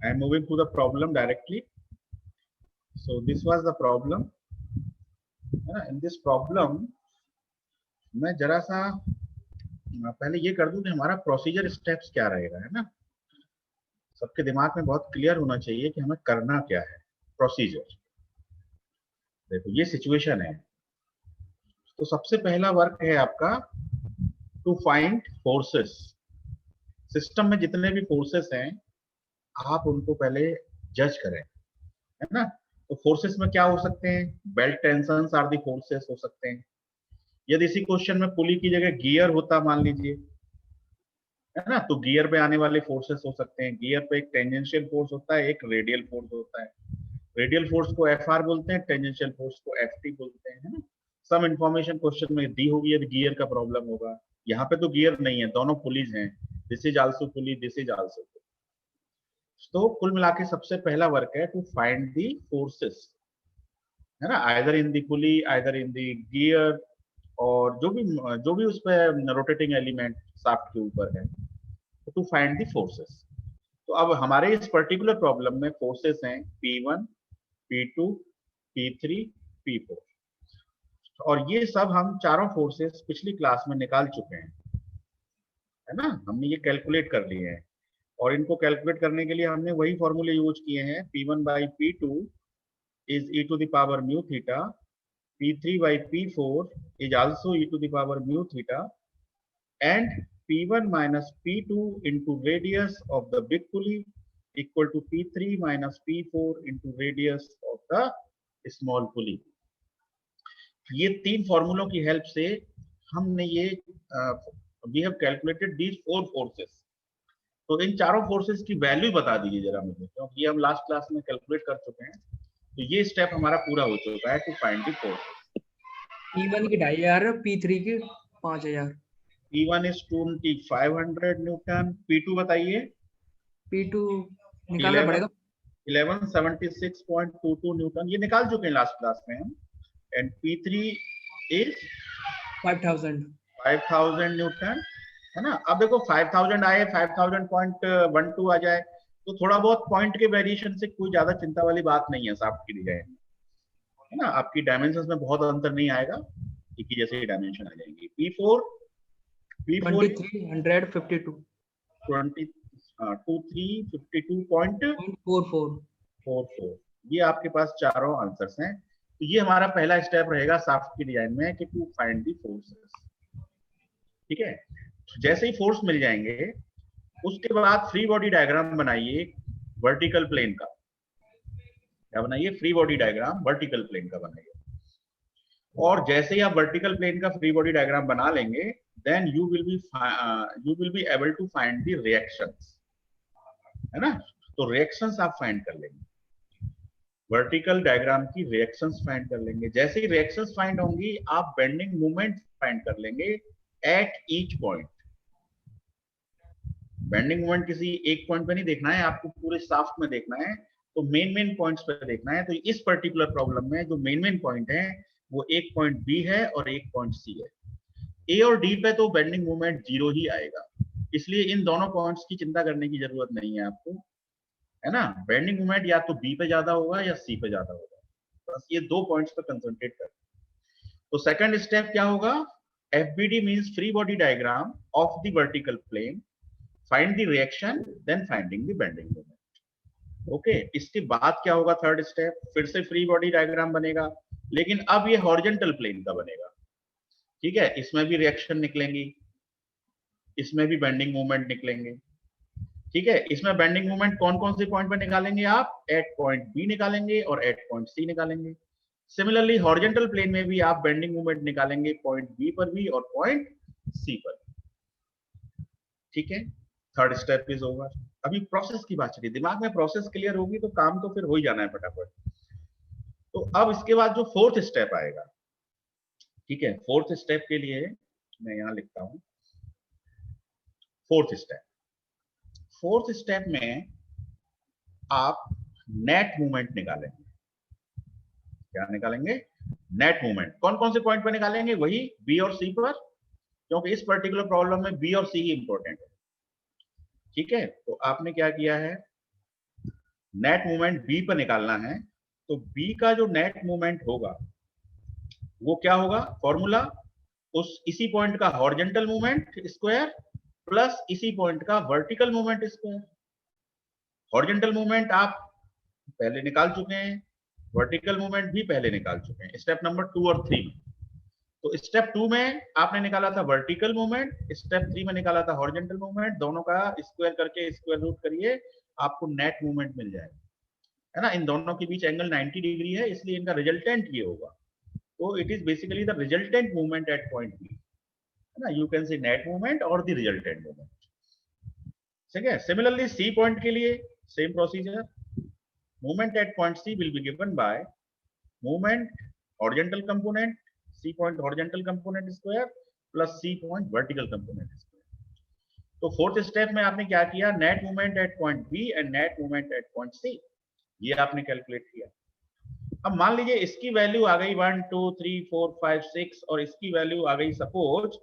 I am moving to the problem directly. So this was the problem. In this problem मैं जरा सा पहले ये कर दूं कि हमारा प्रोसीजर स्टेप्स क्या रहेगा, है ना। सबके दिमाग में बहुत क्लियर होना चाहिए कि हमें करना क्या है। प्रोसीजर देखो, ये सिचुएशन है। तो सबसे पहला वर्क है आपका टू फाइंड फोर्सेस। सिस्टम में जितने भी फोर्सेस हैं आप उनको पहले जज करें, है ना। तो फोर्सेस में क्या हो सकते हैं? Belt tensions are the forces हो सकते हैं। यदि इसी क्वेश्चन में पुली की जगह गियर होता मान लीजिए, है ना, तो गियर पे आने वाले फोर्सेस हो सकते हैं। गियर पे एक टेंजेंशियल फोर्स होता है, एक रेडियल फोर्स होता है। रेडियल फोर्स को एफ आर बोलते हैं, टेंजेंशियल फोर्स को एफ टी बोलते हैं, है ना। सम इंफॉर्मेशन क्वेश्चन में दी होगी यदि गियर का प्रॉब्लम होगा। यहाँ पे तो गियर नहीं है, दोनों पुलीज हैं। This is also pulley, this is also. तो कुल मिला के सबसे पहला वर्क है टू फाइंड दी फोर्सेस, है ना, either in the pulley, either in the gear, और जो भी उस पर रोटेटिंग एलिमेंट शाफ्ट के ऊपर है, टू फाइंड दी फोर्सेस। तो अब हमारे इस पर्टिकुलर प्रॉब्लम में फोर्सेस हैं P1, P2, P3, P4, और ये सब हम चारों फोर्सेस पिछली क्लास में निकाल चुके हैं, है ना। हमने ये कैलकुलेट कर लिए हैं, और इनको कैलकुलेट करने के लिए हमने वही फॉर्मूले यूज किए हैं। P1 by P2 is e to the power mu theta, P3 by P4 is also e to the power mu theta, and P1 minus P2 into radius of the big pulley equal to P3 minus P4 into radius of the small pulley। ये तीन फॉर्मूलों की help से हमने ये we have calculated these four forces। तो इन चारों forces की value बता दीजिए जरा मुझे, क्योंकि ये हम लास्ट क्लास में कैलकुलेट कर चुके हैं। तो ये स्टेप हमारा पूरा हो चुका है to find the force. P1 की 2500, P3 की 5000। P1 is 2500 न्यूटन, P2 बताइए। P2 निकालना पड़ेगा। 1176.22 न्यूटन, ये निकाल चुके हैं लास्ट क्लास में हम। एंड P3 इज 5000 न्यूटन, है ना। अब देखो 5000 आए, 5000.12 आ जाए, तो थोड़ा बहुत पॉइंट के वेरिएशन से कोई ज्यादा चिंता वाली बात नहीं है शाफ्ट की डिजाइन में, है ना। आपकी डायमेंशंस में बहुत अंतर नहीं आएगा, एक ही जैसे डायमेंशन आ जाएंगे। P4 2352 2352.44, ये आपके पास चारों आंसर्स हैं। तो ये हमारा पहला स्टेप रहेगा शाफ्ट की डिजाइन में कि टू फाइंड दी फोर्सेस, ठीक है। जैसे ही फोर्स मिल जाएंगे उसके बाद फ्री बॉडी डायग्राम बनाइए वर्टिकल प्लेन का। क्या बनाइए? Free body diagram vertical plane का बनाइए। और जैसे ही आप वर्टिकल प्लेन का फ्री बॉडी डायग्राम बना लेंगे, then you will be able to find the reactions, है ना। तो रिएक्शंस आप फाइंड कर लेंगे, वर्टिकल डायग्राम की रिएक्शंस फाइंड कर लेंगे। जैसे ही रिएक्शंस फाइंड होंगी आप बेंडिंग मोमेंट फाइंड कर लेंगे at each point. Bending moment किसी एक पॉइंट पे नहीं देखना है, आपको पूरे शाफ्ट में देखना है। तो मेन पॉइंट्स पे देखना है। तो इस पर्टिकुलर प्रॉब्लम में जो मेन पॉइंट है वो एक पॉइंट बी है और एक पॉइंट सी है। ए और डी पे तो बेंडिंग मोमेंट 0 ही आएगा, इसलिए इन दोनों पॉइंट्स की चिंता करने की जरूरत नहीं है आपको, है ना। बेंडिंग मोमेंट या तो बी पे ज्यादा होगा या सी पे ज्यादा होगा, बस ये दो पॉइंट्स पे कंसंट्रेट कर। तो सेकंड स्टेप क्या होगा? FBD means free body diagram of the vertical plane, find the reaction, then finding the bending moment. Okay, इसके बाद क्या होगा? थर्ड स्टेप, फिर से फ्री बॉडी डायग्राम बनेगा, लेकिन अब ये हॉरिजॉन्टल प्लेन का बनेगा, ठीक है। इसमें भी रिएक्शन निकलेंगी, इसमें भी बेंडिंग मूवमेंट निकलेंगे, ठीक है। इसमें बेंडिंग मूवमेंट कौन कौन से पॉइंट पर निकालेंगे आप? एट पॉइंट बी निकालेंगे और एट पॉइंट सी निकालेंगे। सिमिलरली हॉरिजॉन्टल प्लेन में भी आप बेंडिंग मूवमेंट निकालेंगे पॉइंट बी पर भी और पॉइंट सी पर, ठीक है। Third step is over. अभी प्रोसेस की बात चलिए, दिमाग में प्रोसेस क्लियर होगी तो काम तो फिर हो ही जाना है फटाफट। तो अब इसके बाद जो फोर्थ स्टेप आएगा, ठीक है, फोर्थ स्टेप के लिए मैं यहां लिखता हूं फोर्थ स्टेप में आप नेट मूवमेंट निकालेंगे। क्या निकालेंगे? Net movement. कौन कौन से पॉइंट पर निकालेंगे? वही बी और सी पर, क्योंकि इस पर्टिकुलर प्रॉब्लम में बी और सी ही इंपॉर्टेंट है, ठीक है। तो आपने क्या किया है, नेट मूवमेंट बी पर निकालना है, तो बी का जो नेट मूवमेंट होगा वो क्या होगा, फॉर्मूला उस इसी पॉइंट का हॉरिजॉन्टल मूवमेंट स्क्वायर प्लस इसी पॉइंट का vertical movement square. Horizontal movement आप पहले निकाल चुके हैं, वर्टिकल मूवमेंट भी पहले निकाल चुके हैं स्टेप नंबर 2 और 3 में। तो स्टेप 2 में आपने निकाला था वर्टिकल मूवमेंट, स्टेप 3 में निकाला था हॉरिजॉन्टल मूवमेंट, दोनों का स्क्वायर करके स्क्वायर रूट करिए, आपको नेट मूवमेंट मिल जाएगा, है ना। इन दोनों के बीच एंगल 90 डिग्री है, इसलिए इनका रिजल्टेंट ये होगा। तो it is basically the resultant movement at point B, है ना। You can say net movement और द रिजल्टेंट मूवमेंट, ठीक है। सिमिलरली सी पॉइंट के लिए same procedure, movement at point C will be given by movement horizontal component, C point horizontal component square plus C point vertical component square. तो fourth step में आपने क्या किया, net movement at point B and net movement at point सी, ये आपने calculate किया। अब मान लीजिए इसकी वैल्यू आ गई 1 2 3 4 5 6 और इसकी वैल्यू आ गई सपोज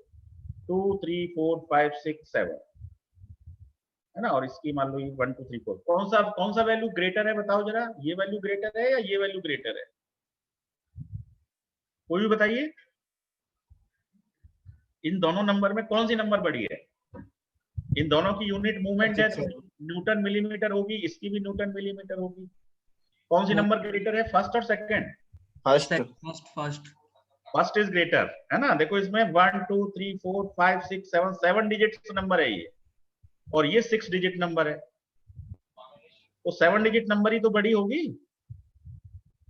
2 3 4 5 6 7, है ना। और इसकी मान लो 1 2 3 4, कौन सा वैल्यू ग्रेटर है बताओ जरा, ये वैल्यू ग्रेटर है या ये वैल्यू ग्रेटर है, कोई भी बताइए। इन दोनों नंबर में कौन सी नंबर बड़ी है, इन दोनों की यूनिट मूवमेंट है तो न्यूटन मिलीमीटर होगी, इसकी भी न्यूटन मिलीमीटर होगी। कौन सी नंबर ग्रेटर है, फर्स्ट और सेकंड? फर्स्ट इज ग्रेटर, है ना। देखो इसमें 1 2 3 4 5 6 7 7 डिजिट नंबर है ये, और ये 6 डिजिट नंबर है, तो 7 डिजिट नंबर ही तो बड़ी होगी,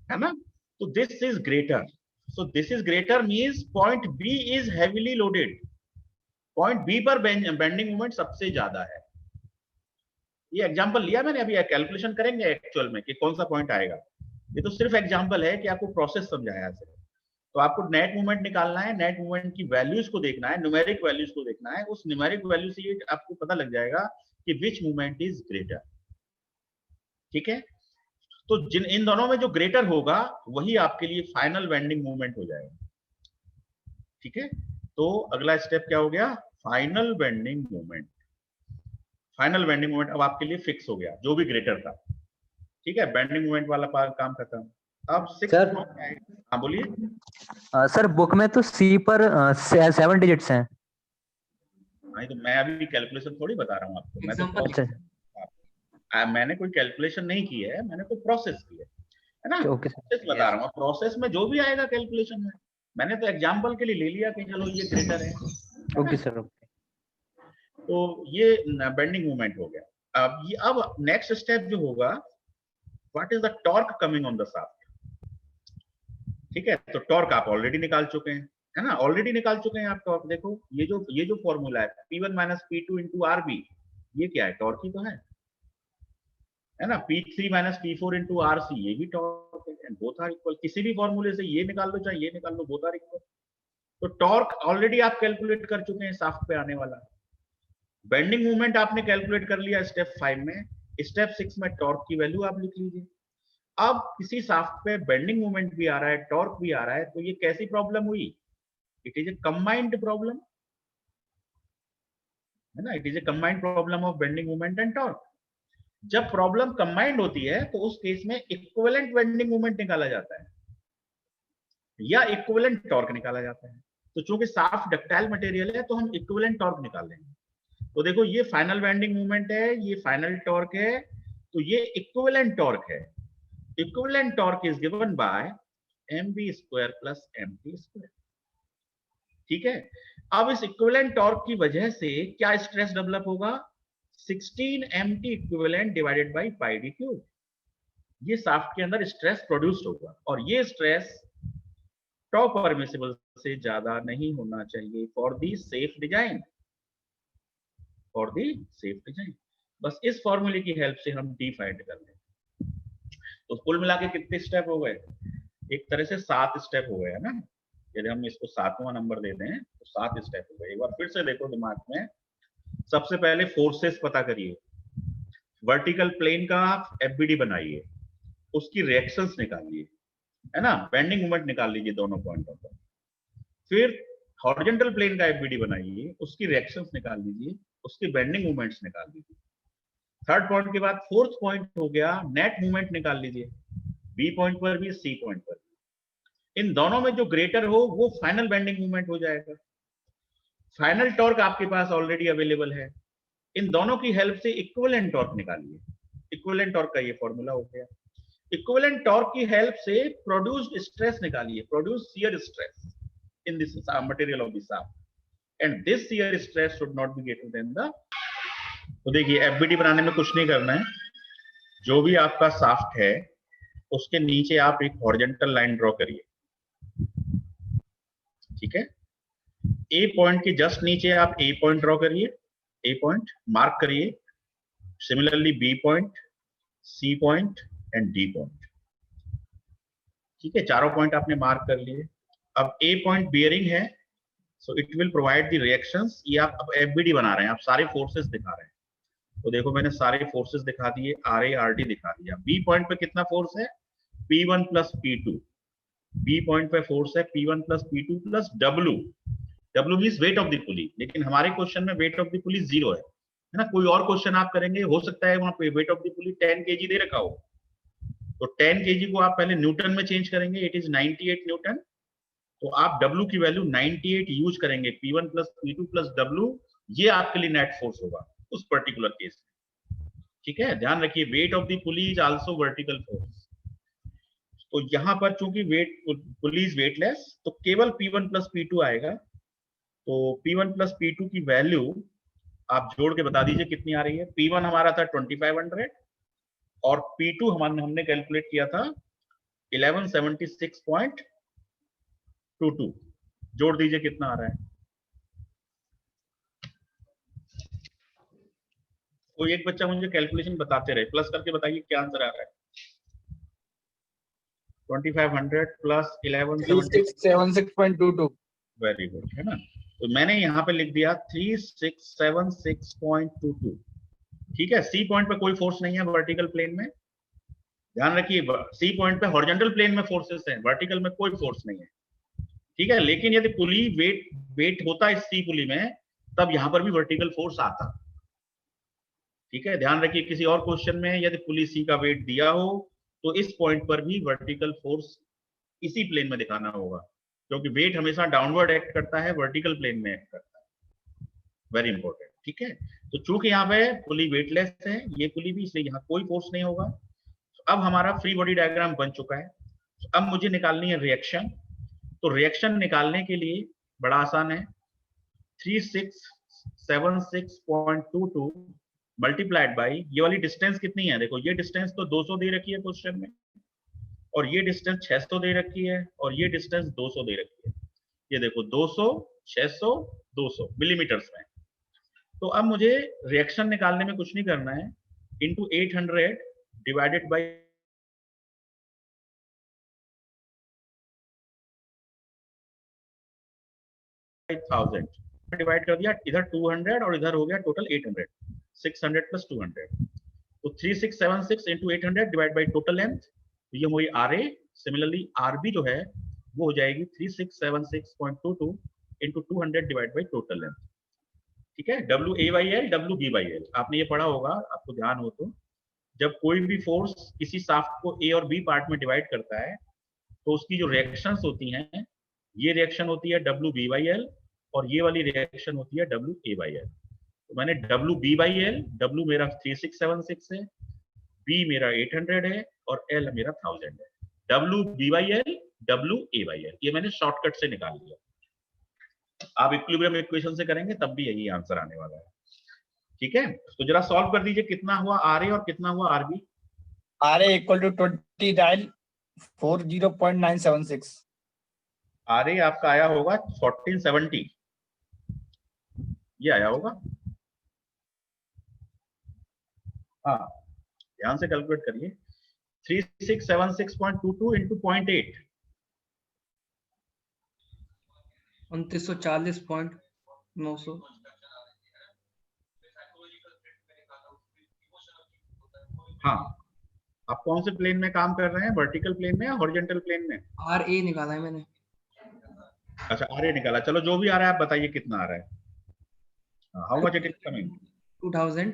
है ना। तो this is greater, so this is greater means point B is heavily loaded, point B पर बेंडिंग मोमेंट सबसे ज्यादा है। ये एग्जांपल लिया मैंने, अभी कैलकुलेशन करेंगे एक्चुअल में कि कौन सा पॉइंट आएगा, ये तो सिर्फ एग्जांपल है कि आपको प्रोसेस समझाया सिर्फ। तो आपको नेट मूवमेंट निकालना है, नेट मूवमेंट की वैल्यूज को देखना है, न्यूमेरिक वैल्यूज को देखना है, उस न्यूमेरिक वैल्यू से ये आपको पता लग जाएगा कि विच मूवमेंट इज ग्रेटर, ठीक है। तो जिन इन दोनों में जो ग्रेटर होगा वही आपके लिए फाइनल बेंडिंग मूवमेंट हो जाएगा, ठीक है। तो अगला स्टेप क्या हो गया, final bending movement. Final bending movement अब आपके लिए फिक्स हो गया, जो भी ग्रेटर था, ठीक है। बेंडिंग मूवमेंट वाला काम खत्म। अब सर, हाँ बोलिए। सर बुक में तो सी पर 7 डिजिट्स हैं। नहीं तो मैं अभी कैलकुलेशन थोड़ी बता रहा हूँ आपको, मैं तो मैंने कोई कैलकुलेशन नहीं की है, मैंने तो प्रोसेस की है ना। प्रोसेस बता रहा हूँ, प्रोसेस में जो भी आएगा कैलकुलेशन में, मैंने तो एग्जांपल के लिए ले लिया कि चलो ये ग्रेटर है। Okay sir. तो ये बेंडिंग मूवमेंट हो गया। अब नेक्स्ट स्टेप जो होगा, what is the torque coming on the shaft, ठीक है। तो टॉर्क आप ऑलरेडी निकाल चुके हैं, है ना, ऑलरेडी निकाल चुके हैं आप टॉर्क। देखो ये जो फॉर्मूला है P1 minus P2 into RB, ये क्या है, टॉर्क ही तो है ना। P3 minus P4 into RC, ये भी टॉर्क है, बोथ आर इक्वल। किसी भी फॉर्मूले से ये निकाल लो चाहे ये निकाल लो, बोथ आर इक्वल। तो टॉर्क ऑलरेडी आप कैलकुलेट कर चुके हैं शाफ्ट पे आने वाला। बेंडिंग मूवमेंट आपने कैलकुलेट कर लिया स्टेप 5 में, स्टेप 6 में टॉर्क की वैल्यू आप लिख लीजिए। अब किसी शाफ्ट पे बेंडिंग मूवमेंट भी आ रहा है, टॉर्क भी आ रहा है, तो ये कैसी प्रॉब्लम हुई, it is a combined problem, है ना। It is a combined problem of bending movement and torque. जब प्रॉब्लम कंबाइंड होती है तो उस केस में इक्विवेलेंट बेंडिंग मूवमेंट निकाला जाता है या इक्विवेलेंट टॉर्क निकाला जाता है। तो चूंकि शाफ्ट डक्टाइल मटेरियल है तो हम इक्विवेलेंट टॉर्क निकाल लेंगे। तो देखो ये फाइनल बेंडिंग मूवमेंट है, ये फाइनल टॉर्क है, तो ये इक्विवेलेंट टॉर्क है। Equivalent torque is given by mv square plus mt square, ठीक है। अब इस इक्विवेलेंट टॉर्क की वजह से क्या स्ट्रेस डेवलप होगा, 16 mt equivalent divided by pi d cube, ये शाफ्ट के अंदर स्ट्रेस प्रोड्यूस्ड होगा, और ये स्ट्रेस टॉ परमिसिबल से ज्यादा नहीं होना चाहिए for the safe design, for the safe design. बस इस फॉर्मूले की हेल्प से हम डी फाइंड कर लें। तो कुल मिला के कितने स्टेप हो गए, एक तरह से 7 स्टेप हो गए, है ना। यदि हम इसको 7वां नंबर दे दें तो 7 स्टेप हो गए। एक बार फिर से देखो दिमाग में, सबसे पहले फोर्सेस पता करिए, वर्टिकल प्लेन का एफबीडी बनाइए, उसकी रिएक्शंस निकालिए, है ना, बेंडिंग मोमेंट निकाल लीजिए दोनों पॉइंटों पर। फिर हॉरिजॉन्टल प्लेन का एफबीडी बनाइए, उसकी रिएक्शंस निकाल लीजिए, उसके बेंडिंग मोमेंट्स निकाल लीजिए। थर्ड पॉइंट के बाद फोर्थ पॉइंट हो गया नेट मूवमेंट निकाल लीजिए, बी पॉइंट पर भी सी पॉइंट पर भी। इन दोनों में जो ग्रेटर हो वो फाइनल बेंडिंग मूवमेंट हो जाएगा। फाइनल टॉर्क आपके पास ऑलरेडी अवेलेबल है, इन दोनों की हेल्प से इक्विवेलेंट टॉर्क निकालिए। इक्विवेलेंट टॉर्क का ये फॉर्मूला हो गया। इक्विवेलेंट टॉर्क की हेल्प से प्रोड्यूस्ड स्ट्रेस निकालिए, produced shear stress in this material of the shaft, and this shear stress should not be greater than the. तो देखिए एफबीडी बनाने में कुछ नहीं करना है, जो भी आपका शाफ्ट है उसके नीचे आप एक हॉरिजॉन्टल लाइन ड्रॉ करिए, ठीक है। ए पॉइंट के जस्ट नीचे आप ए पॉइंट ड्रॉ करिए, ए पॉइंट मार्क करिए, similarly B point, C point and D point, ठीक है। चारों पॉइंट आपने मार्क कर लिए। अब ए पॉइंट बियरिंग है, so it will provide the reactions. ये आप अब एफबीडी बना रहे हैं, आप सारे फोर्सेस दिखा रहे हैं, तो देखो मैंने सारे फोर्सेस दिखा दिए, आर ए आर डी दिखा दिया। बी पॉइंट पे कितना फोर्स है, P1 plus P2। B point पे फोर्स है P1 plus P2 plus W। W means weight of the pulley, लेकिन हमारे क्वेश्चन में वेट ऑफ द पुली 0 है ना। कोई और क्वेश्चन आप करेंगे, हो सकता है वहां पे wait of the pulley 10 kg दे रखा हो, तो 10 kg को आप पहले न्यूटन में चेंज करेंगे, इट इज 98 न्यूटन। तो आप W की वैल्यू 98 यूज करेंगे, P1 plus P2 plus W, ये आपके लिए नेट फोर्स होगा उस पर्टिकुलर केस में, ठीक है। ध्यान रखिए wait of the pulley is also vertical force. तो यहां पर चूंकि वेट पुली इज वेटलेस, तो केवल P1 प्लस P2 आएगा। तो P1 प्लस P2 की वैल्यू आप जोड़ के बता दीजिए कितनी आ रही है। P1 हमारा था 2500 और P2 हमने कैलकुलेट किया था 1176.22। जोड़ दीजिए कितना आ रहा है। कोई एक बच्चा मुझे कैलकुलेशन बताते रहे, प्लस करके बताइए क्या आंसर आ रहा है। 2500 प्लस 3676.22। वेरी गुड, है ना। तो मैंने यहाँ पे लिख दिया 3676.22, ठीक है। सी पॉइंट पे कोई फोर्स नहीं है वर्टिकल प्लेन में, ध्यान रखिए। सी पॉइंट पे हॉरिजॉन्टल प्लेन में फोर्सेस हैं, वर्टिकल में कोई फोर्स नहीं है, ठीक है। लेकिन यदि पुली वेट होता इस सी पुली में, तब यहां पर भी वर्टिकल फोर्स आता, ठीक है। ध्यान रखिए किसी और क्वेश्चन में यदि पुली सी का वेट दिया हो तो इस पॉइंट पर भी वर्टिकल फोर्स इसी प्लेन में दिखाना होगा, क्योंकि वेट हमेशा डाउनवर्ड एक्ट करता है, वर्टिकल प्लेन में एक्ट करता है। वेरी इंपॉर्टेंट, ठीक है। तो चूंकि यहाँ पे पुली वेटलेस है, ये पुली भी, इसलिए यहाँ कोई फोर्स नहीं होगा। अब हमारा फ्री बॉडी डायग्राम बन चुका है। अब मुझे निकालनी है रिएक्शन। तो रिएक्शन निकालने के लिए बड़ा आसान है, 3676.22 मल्टीप्लाइड बाई ये वाली डिस्टेंस कितनी है, देखो ये डिस्टेंस तो 200 दे रखी है क्वेश्चन में, और ये डिस्टेंस 600 दे रखी है, और ये डिस्टेंस 200 दे रखी है। ये देखो 200, 600, 200 मिलीमीटर्स में। तो अब मुझे रिएक्शन निकालने में कुछ नहीं करना है, इंटू 800 डिवाइडेड बाई डिवाइड कर दिया, इधर 200 और इधर हो गया टोटल 800, 600 प्लस 200। तो 3676 into 800 divide by total length, तो ये हुई आर ए। सिमिलरली आरबी जो है वो हो जाएगी 3676.22 into 200 divide by total length, ठीक है। W A by L, W B by L, आपने ये पढ़ा होगा, आपको ध्यान हो तो। जब कोई भी फोर्स किसी शाफ्ट को ए और बी पार्ट में डिवाइड करता है, तो उसकी जो रिएक्शंस होती हैं, ये रिएक्शन होती है डब्ल्यू बी बाई एल, और ये वाली रिएक्शन होती है डब्ल्यू ए बाई एल। तो मैंने W B by L, W मेरा 3676 है, बी मेरा 800 है, और एल मेरा 1000 है। W B by L, W A by L, ये मैंने शॉर्टकट से निकाल लिया। आप इक्विलिब्रियम इक्वेशन से करेंगे तब भी यही आंसर आने वाला है, ठीक है। तो जरा सॉल्व कर दीजिए, कितना हुआ आर ए और कितना हुआ RB. R A equal to 40.976। R A आपका आया होगा 1470, ये आया होगा। हाँ, ध्यान से कैलकुलेट करिए। 3676.22 इंटू 0.8, 2940.900। हाँ, आप कौन से प्लेन में काम कर रहे हैं, वर्टिकल प्लेन में या हॉरिजॉन्टल प्लेन में। आर ए निकाला है मैंने। अच्छा आर ए निकाला, चलो जो भी आ रहा है आप बताइए कितना आ रहा है। How much it is coming. 2000।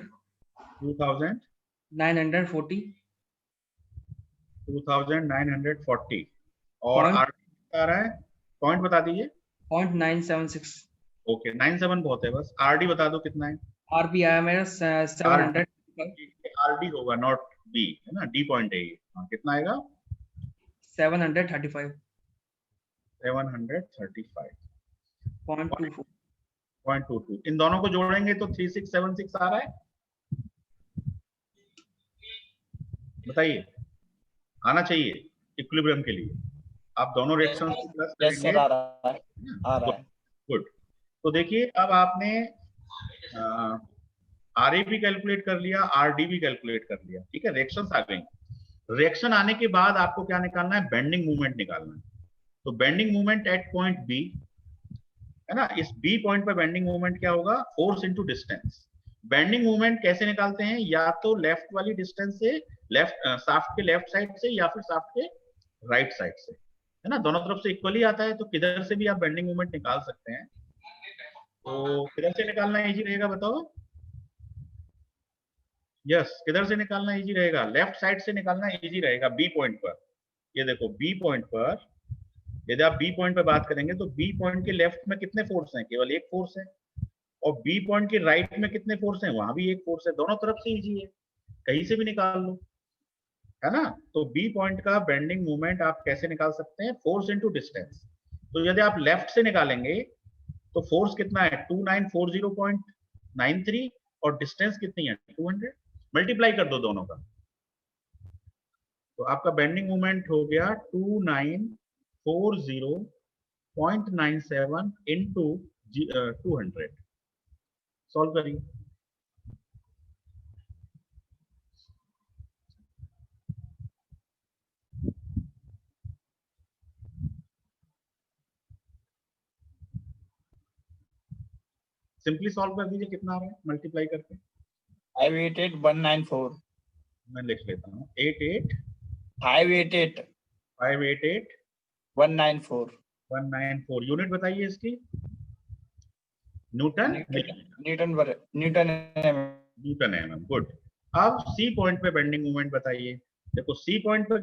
2000 940 2940 और Point- आर आ रहा है, पॉइंट बता दीजिए। 0.976 ओके 97 बहुत है, बस आरडी बता दो कितना है। आरपी आया मेरा 700 आरडी होगा नॉट बी, है ना, डी पॉइंट है ये। हाँ, कितना आएगा 735 735.22। 0.24 इन दोनों को जोड़ेंगे तो 3676 आ रहा है, बताइए, आना चाहिए इक्विलिब्रियम के लिए। आप दोनों रिएक्शंस को प्लस यस सर, करेंगे। आ रहा है, आ रहा है। गुड। तो देखिए अब आपने आर ए भी कैलकुलेट कर लिया, आर डी भी कैलकुलेट कर लिया, ठीक है, रिएक्शंस आ गई। रिएक्शन आने के बाद आपको क्या निकालना है, बेंडिंग मोमेंट निकालना है। तो bending moment at point B, है ना, इस बी पॉइंट पे बेंडिंग मोमेंट क्या होगा, force into distance. Bending moment कैसे निकालते हैं, या तो लेफ्ट वाली डिस्टेंस से, लेफ्ट शाफ्ट के लेफ्ट साइड से, या फिर शाफ्ट के राइट साइड से, है ना, दोनों तरफ से इक्वली आता है, तो किधर से भी आप बेंडिंग मोमेंट निकाल सकते हैं। तो किधर से निकालना इजी रहेगा बताओ? यस, किधर से निकालना इजी रहेगा, लेफ्ट साइड से निकालना इजी रहेगा बी पॉइंट पर। ये देखो बी पॉइंट पर, यदि आप बी पॉइंट पे बात करेंगे तो बी पॉइंट के लेफ्ट में कितने फोर्स हैं, केवल एक फोर्स है, और बी पॉइंट के राइट में कितने फोर्स हैं, वहां भी एक फोर्स है, दोनों तरफ से इजी है, कहीं से भी निकाल लो, है ना। तो बी पॉइंट का बेंडिंग मोमेंट आप कैसे निकाल सकते हैं, फोर्स इनटू डिस्टेंस। तो यदि आप लेफ्ट से निकालेंगे तो फोर्स कितना है 2940.93 और डिस्टेंस कितनी है 200, मल्टीप्लाई कर दो दोनों का, तो आपका बेंडिंग मोमेंट हो गया 2940.97 इंटू 200। सॉल्व करिए। सिंपली सॉल्व कर दीजिए, कितना आ रहा है मल्टीप्लाई करके। 588,194 मैं लिख लेता हूँ 88 588 588 194 194। यूनिट बताइए इसकी, न्यूटन न्यूटन एमएम। गुड। अब सी पॉइंट पे बेंडिंग मोमेंट बताइए। देखो सी पॉइंट पे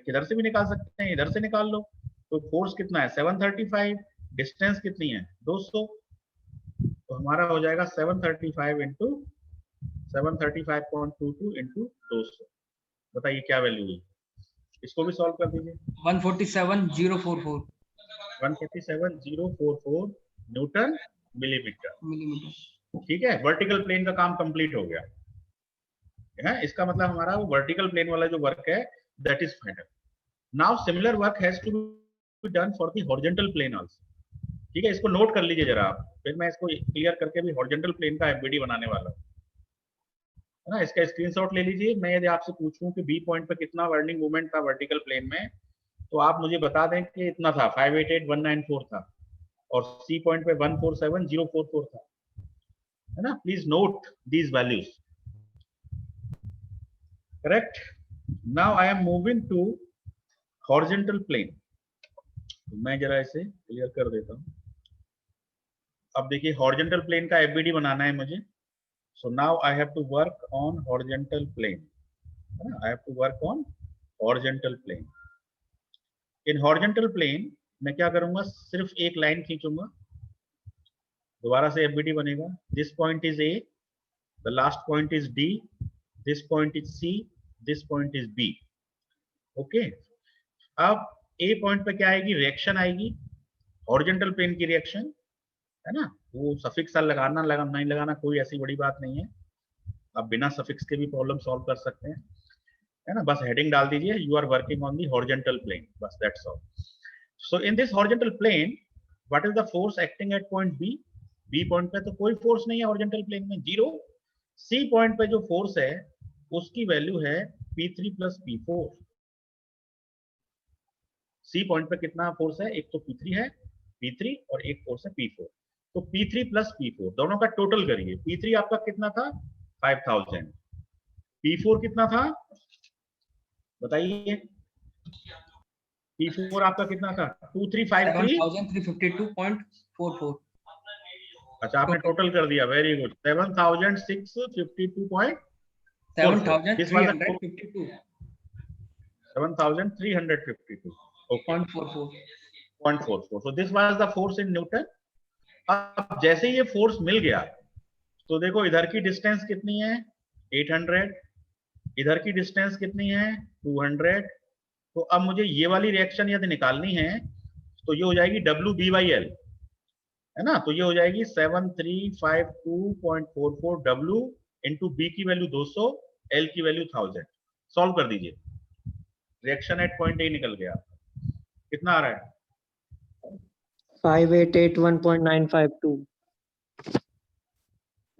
किधर से भी निकाल सकते हैं, इधर से निकाल लो। तो फोर्स कितना है 735, डिस्टेंस कितनी है 200, तो हमारा हो जाएगा 735 इंटू 735.22 इंटू 200। बताइए क्या वैल्यू हुई, इसको भी सॉल्व कर दीजिए। 147,044 147,044 न्यूटन मिलीमीटर। मिलीमीटर। ठीक है, वर्टिकल प्लेन का काम कंप्लीट हो गया है, इसका मतलब हमारा वो वर्टिकल प्लेन वाला जो वर्क है that is final. Now similar work has to be done for the horizontal plane also. ठीक है, इसको नोट कर लीजिए जरा आप, फिर मैं इसको क्लियर करके भी हॉरिजॉन्टल प्लेन का एफबीडी बनाने वाला हूं, है ना। इसका स्क्रीनशॉट ले लीजिए। मैं यदि आपसे पूछूं कि बी पॉइंट पे कितना बेंडिंग मोमेंट था वर्टिकल प्लेन में, तो आप मुझे बता दें कि इतना था 588,194 था, और सी पॉइंट पे 147,044 था, है ना। Please note these values, correct. Now I am moving to horizontal plane. तो मैं जरा इसे क्लियर कर देता हूं। अब देखिए हॉरिजॉन्टल प्लेन का एफबीडी बनाना है मुझे। So now I have to work on horizontal plane, I have to work on horizontal plane. In horizontal plane मैं क्या करूंगा, सिर्फ एक लाइन खींचूंगा, दोबारा से एफबीडी बनेगा। This point is A, the last point is D, this point is C, this point is B. Okay, अब A point पे क्या आएगी, रिएक्शन आएगी, हॉरिजॉन्टल प्लेन की रिएक्शन, है ना। वो सफिक्स लगाना नहीं लगाना कोई ऐसी बड़ी बात नहीं है, आप बिना सफिक्स के भी प्रॉब्लम सॉल्व कर सकते हैं, है ना। बस हेडिंग डाल दीजिए, you are working on the horizontal plane, बस that's all. So in this horizontal plane what is the force acting at point B. B point पे तो कोई फोर्स नहीं है हॉरिजॉन्टल प्लेन में, जीरो। सी पॉइंट पे जो फोर्स है उसकी वैल्यू है P3 प्लस P4। सी पॉइंट पे कितना फोर्स है, एक तो P3 है, P3 और एक फोर्स है P4। तो P3 प्लस P4 दोनों का टोटल करिए। P3 आपका कितना था 5000, P4 कितना था बताइए, P4 आपका कितना था 2353, 7,352.44 अच्छा आपने टोटल कर दिया, very good, 7,652. 7,352. 7,352. Okay. 0.44. 0.44. So this was the force in Newton. अब जैसे ये फोर्स मिल गया तो देखो इधर की डिस्टेंस कितनी है 800, इधर की डिस्टेंस कितनी है 200. तो अब मुझे ये वाली रिएक्शन यदि निकालनी है तो ये हो जाएगी WB/L, है ना. तो ये हो जाएगी 7352.44 W इंटू बी की वैल्यू 200, L की वैल्यू 1000. सॉल्व कर दीजिए. रिएक्शन एट पॉइंट ए निकल गया. कितना आ रहा है? 5881.952.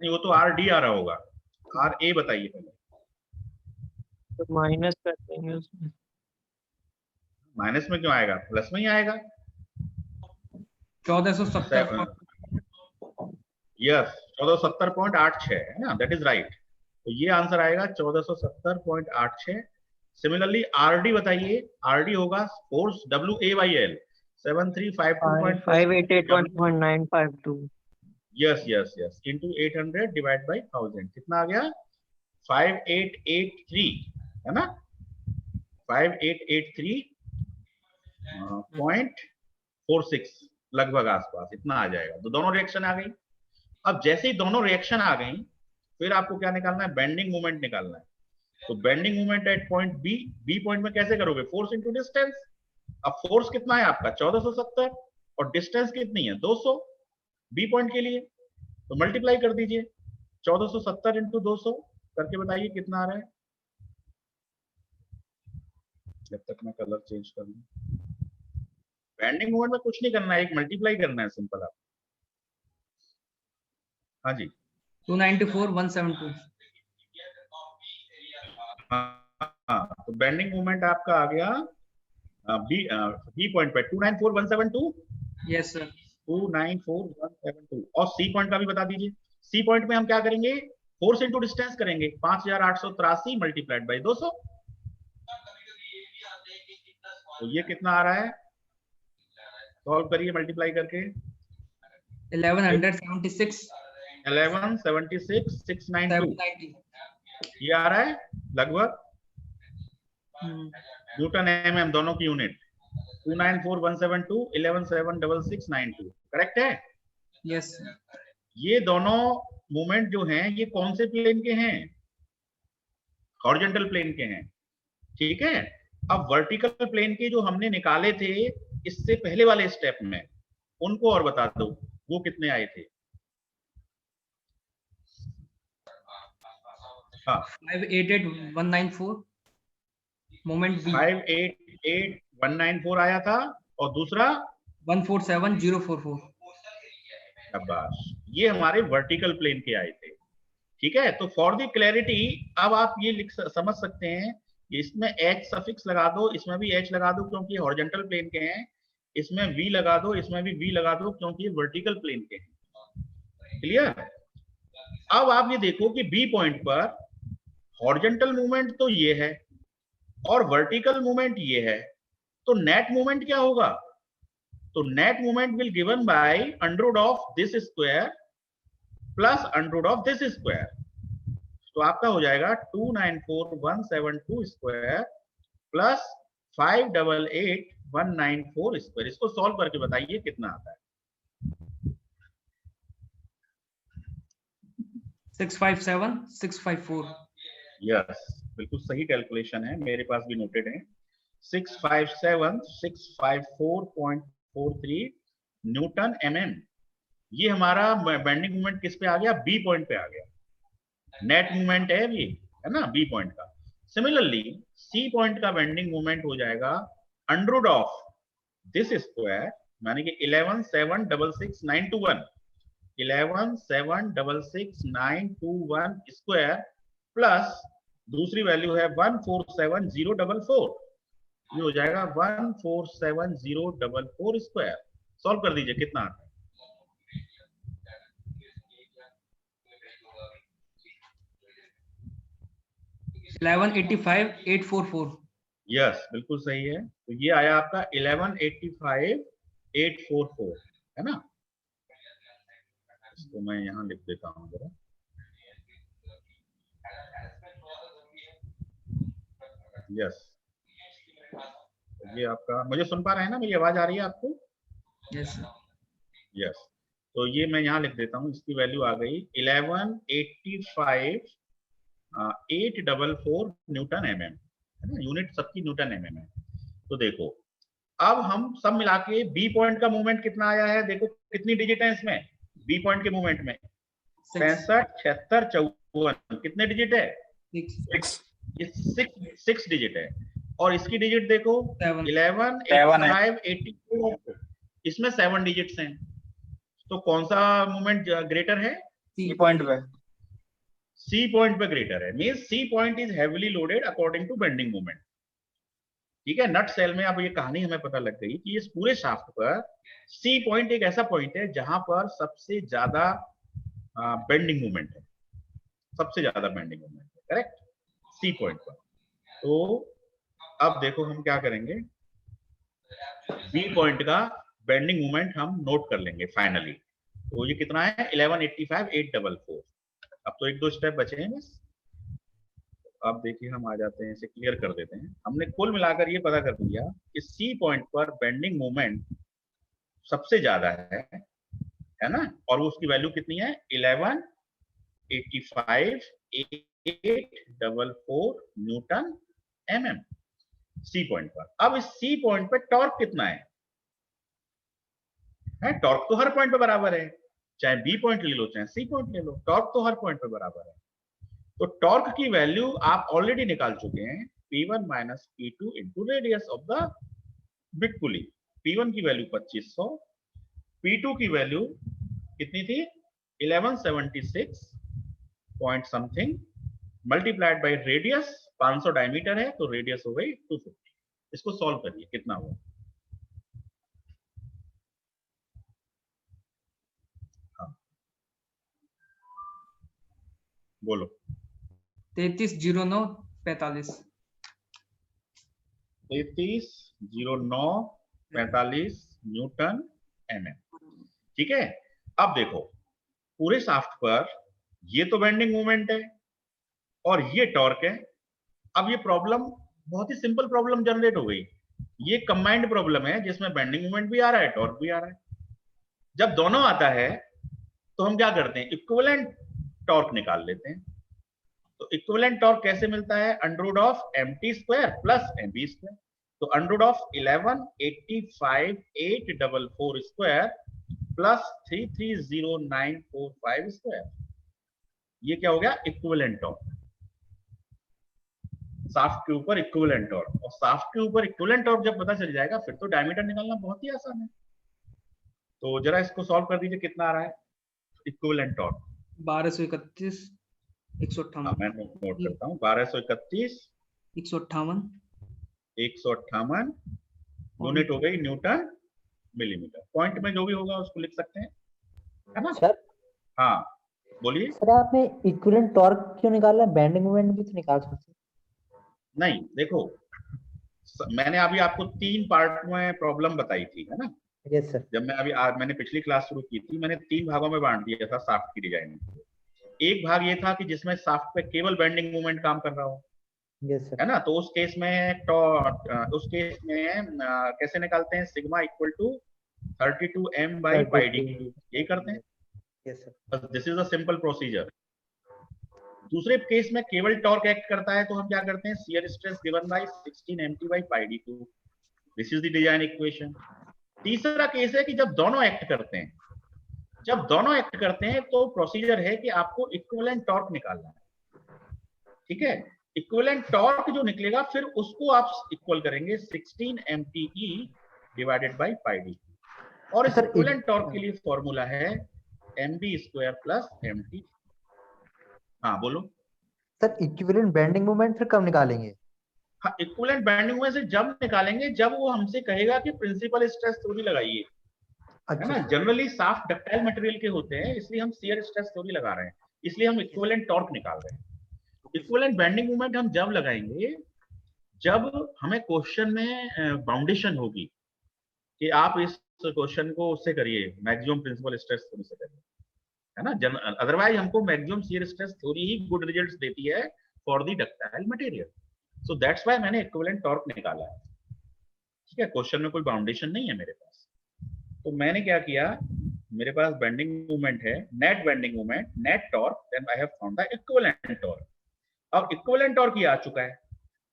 नहीं वो तो RD आ रहा होगा. RA बताइए पहले. तो माइनस कर देंगे उसमें. माइनस में क्यों आएगा, प्लस में ही आएगा. 1470. यस 1470.86 है ना, दैट इज राइट. तो ये आंसर आएगा 1470.86. सिमिलरली RD बताइए. RD होगा force WA/L 7352. 5881.952. Yes yes yes into 800 divide by 1000. कितना आ गया 5883, है ना. 5883.46 लगभग आसपास इतना आ जाएगा. तो दोनों रिएक्शन आ गई. अब जैसे ही दोनों रिएक्शन आ गई फिर आपको क्या निकालना है, बेंडिंग मोमेंट निकालना है. तो bending moment at point B point में कैसे करोगे, फोर्स इंटू डिस्टेंस. अब फोर्स कितना है आपका 1470 और डिस्टेंस कितनी है 200 बी पॉइंट के लिए. तो मल्टीप्लाई कर दीजिए 1470 इंटू 200 करके बताइए कितना आ रहा है. जब तक मैं कलर चेंज कर लूं. बेंडिंग मोमेंट में कुछ नहीं करना है, एक मल्टीप्लाई करना है सिंपल आप. हाँ जी 294,172. हाँ तो बेंडिंग मोमेंट आपका आ गया बी पॉइंट पे 294,172. Yes sir. 294,172. और सी पॉइंट का भी बता दीजिए. सी पॉइंट में हम क्या करेंगे, फोर्स इंटू डिस्टेंस करेंगे. 5883 मल्टीप्लाइड बाई 200. तो ये कितना आ रहा है, सॉल्व करिए मल्टीप्लाई करके. 1176. 1176,692 790. ये आ रहा है लगभग. न्यूटन mm दोनों की यूनिट. 294,172 11,76692 करेक्ट है. यस. ये दोनों मूवमेंट जो हैं ये कौन से प्लेन के हैं, हॉरिजॉन्टल प्लेन के हैं. ठीक है. अब वर्टिकल प्लेन के जो हमने निकाले थे इससे पहले वाले स्टेप में उनको और बता दो वो कितने आए थे. हाँ 588194. मोमेंट बी 588194 आया था और दूसरा 147044. शाबाश. ये हमारे वर्टिकल प्लेन के आए थे. ठीक है. तो फॉर द क्लैरिटी अब आप ये समझ सकते हैं इसमें H सफिक्स लगा दो, इसमें भी H लगा दो क्योंकि हॉरिजॉन्टल प्लेन के हैं. इसमें V लगा दो, इसमें भी V लगा दो क्योंकि ये वर्टिकल प्लेन के हैं. क्लियर. अब आप ये देखो कि B पॉइंट पर हॉरिजॉन्टल मूवमेंट तो ये है और वर्टिकल मूवमेंट ये है. तो नेट मूवमेंट क्या होगा, तो net movement will given by under of this square plus under of this square. तो आपका हो जाएगा 294,172 स्क्वायर प्लस 588,194 स्क्वायर. इसको सॉल्व करके बताइए कितना आता है. 657,654. यस बिल्कुल सही कैलकुलेशन है, मेरे पास भी नोटेड है. 657,654.43 न्यूटन mm. ये हमारा बेंडिंग मूवमेंट किस पे आ गया, बी पॉइंट पे आ गया. नेट मूवमेंट है ये, है ना, बी पॉइंट का. सिमिलरली सी पॉइंट का बेंडिंग मूवमेंट हो जाएगा अंडर ऑफ दिस स्क्वायर माने कि 11,766,921 11,766,921 स्क्वायर प्लस दूसरी वैल्यू है 147,044. ये हो जाएगा 147,044 स्क्वायर. सॉल्व कर दीजिए कितना आता है. 1185,844. यस बिल्कुल सही है. तो ये आया आपका 1185,844, है ना. इसको मैं यहाँ लिख देता हूँ जरा। यस, ये आपका, मुझे सुन पा रहे हैं ना, मेरी आवाज आ रही है आपको? Yes sir. यस, तो ये मैं यहाँ लिख देता हूँ, इसकी वैल्यू आ गई 1185 844 न्यूटन mm, है ना, यूनिट सबकी न्यूटन mm है। तो देखो अब हम सब मिला के बी पॉइंट का मूवमेंट कितना आया है, देखो कितनी डिजिट है इसमें, बी पॉइंट के मूवमेंट में 65 76 54, कितने डिजिट है? 6 6 डिजिट है। और इसकी डिजिट देखो 7 11 7 है। 85 84, इसमें 7 डिजिट्स हैं। तो कौन सा मूवमेंट ग्रेटर है? सी पॉइंट पे। सी पॉइंट पे ग्रेटर है, means C point is heavily loaded according to bending movement. ठीक है, नट सेल में अब ये कहानी हमें पता लग गई कि इस पूरे शाफ्ट पर सी पॉइंट एक ऐसा पॉइंट है जहां पर सबसे ज्यादा बेंडिंग मूवमेंट है, सबसे ज्यादा बेंडिंग मूवमेंट है, करेक्ट, सी पॉइंट पर। तो अब देखो हम क्या करेंगे, बी पॉइंट का बेंडिंग मूवमेंट हम नोट कर लेंगे फाइनली। तो ये कितना है 1185 844। अब तो एक दो स्टेप बचे हैं बस। अब देखिए हम आ जाते हैं, इसे क्लियर कर देते हैं। हमने कुल मिलाकर ये पता कर दिया कि सी पॉइंट पर बेंडिंग मूवमेंट सबसे ज्यादा है ना, और वो उसकी वैल्यू कितनी है 1185 844 न्यूटन mm सी पॉइंट पर। अब इस सी पॉइंट पर टॉर्क कितना है? टॉर्क तो हर पॉइंट पे बराबर है, चाहे बी पॉइंट ले लो चाहे सी पॉइंट ले लो, टॉर्क तो हर पॉइंट पे बराबर है। तो टॉर्क की वैल्यू आप ऑलरेडी निकाल चुके हैं, P1 minus P2 into radius of the big pulley. P1 की वैल्यू 2500, P2 की वैल्यू कितनी थी 1176 point something, multiplied by radius, 500 diameter है तो रेडियस हो गई 250। इसको सॉल्व करिए, कितना हुआ? हाँ बोलो। 330945 330945 न्यूटन mm। ठीक है, अब देखो पूरे शाफ्ट पर ये तो बेंडिंग मूवमेंट है और ये टॉर्क है। अब ये प्रॉब्लम बहुत ही सिंपल प्रॉब्लम जनरेट हो गई, ये कंबाइंड प्रॉब्लम है जिसमें बेंडिंग मूवमेंट भी आ रहा है टॉर्क भी आ रहा है। जब दोनों आता है तो हम क्या करते हैं, इक्विवेलेंट टॉर्क निकाल लेते हैं। तो इक्विवेलेंट टॉर्क कैसे मिलता है, under of mt square plus mb square. तो under of 1185 844 square plus 330945 square, ये क्या हो गया इक्विवेलेंट टॉर्क, शाफ्ट के ऊपर इक्विवेलेंट टॉर्क। और शाफ्ट के ऊपर इक्विवेलेंट टॉर्क जब पता चल जाएगा फिर तो डायमीटर निकालना बहुत ही आसान है। तो जरा इसको सॉल्व कर दीजिए, कितना आ रहा है इक्विवेलेंट टॉर्क? 1231 158 मैं नोट करता हूँ, 1231 158 158 यूनिट हो गई न्यूटन मिलीमीटर। पॉइंट में जो भी होगा उसको लिख सकते हैं, है ना? सर हाँ बोलिए। सर आपने इक्विवेलेंट टॉर्क क्यों निकाला, बेंडिंग मोमेंट भी तो निकाल सकते हैं। नहीं देखो, मैंने अभी आपको 3 पार्ट में प्रॉब्लम बताई थी, है ना? Yes sir. जब मैं अभी मैंने पिछली क्लास शुरू की थी, मैंने 3 भागों में बांट दिया था शाफ्ट की डिजाइन। एक भाग ये था कि जिसमें शाफ्ट पे केवल बेंडिंग मूवमेंट काम कर रहा हो, यस सर। है ना? तो उस केस में कैसे निकालते हैं, sigma equal to 32m by pi D, यही करते हैं। Yes sir. This is a simple procedure. दूसरे केस में केवल टॉर्क एक्ट करता है तो हम क्या करते हैं, shear stress given by 16 mt by pi D 2। This is the design equation. तीसरा केस है कि जब दोनों एक्ट करते हैं, जब दोनों एक्ट करते हैं तो प्रोसीजर है कि आपको इक्विवेलेंट टॉर्क निकालना है। ठीक है, इक्विवेलेंट टॉर्क जो निकलेगा फिर उसको आप इक्वल करेंगे 16 mte divided by pi D. और इस इक्विवेलेंट टॉर्क के लिए फॉर्मूला है mb स्क्वायर प्लस mt। हाँ बोलो सर इक्विवेलेंट बेंडिंग मोमेंट फिर कब निकालेंगे? हाँ, इक्विवेलेंट बेंडिंग में से जब निकालेंगे जब वो हमसे कहेगा कि प्रिंसिपल स्ट्रेस थ्योरी लगाइए, है ना? जनरली शाफ्ट डक्टाइल मटेरियल के होते हैं इसलिए हम शियर स्ट्रेस थ्योरी लगा रहे हैं, इसलिए हम इक्विवेलेंट टॉर्क निकाल रहे हैं। इक्विवेलेंट बेंडिंग मोमेंट हम जब लगाएंगे जब हमें क्वेश्चन में बाउंडेशन होगी कि आप इस क्वेश्चन को उससे करिए, मैक्सिमम प्रिंसिपल स्ट्रेस थ्योरी से करिए, है ना। अदरवाइज हमको मैक्सिमम शियर स्ट्रेस थ्योरी ही गुड रिजल्ट्स देती है for the ductile material. So that's why मैंने इक्विवेलेंट टॉर्क निकाला है। ठीक है, क्वेश्चन में कोई बाउंडेशन नहीं है मेरे पास। तो मैंने क्या किया, मेरे पास बेंडिंग मोमेंट है, net bending moment, net torque, then I have found the equivalent torque. अब इक्विवेलेंट टॉर्क ये आ चुका है,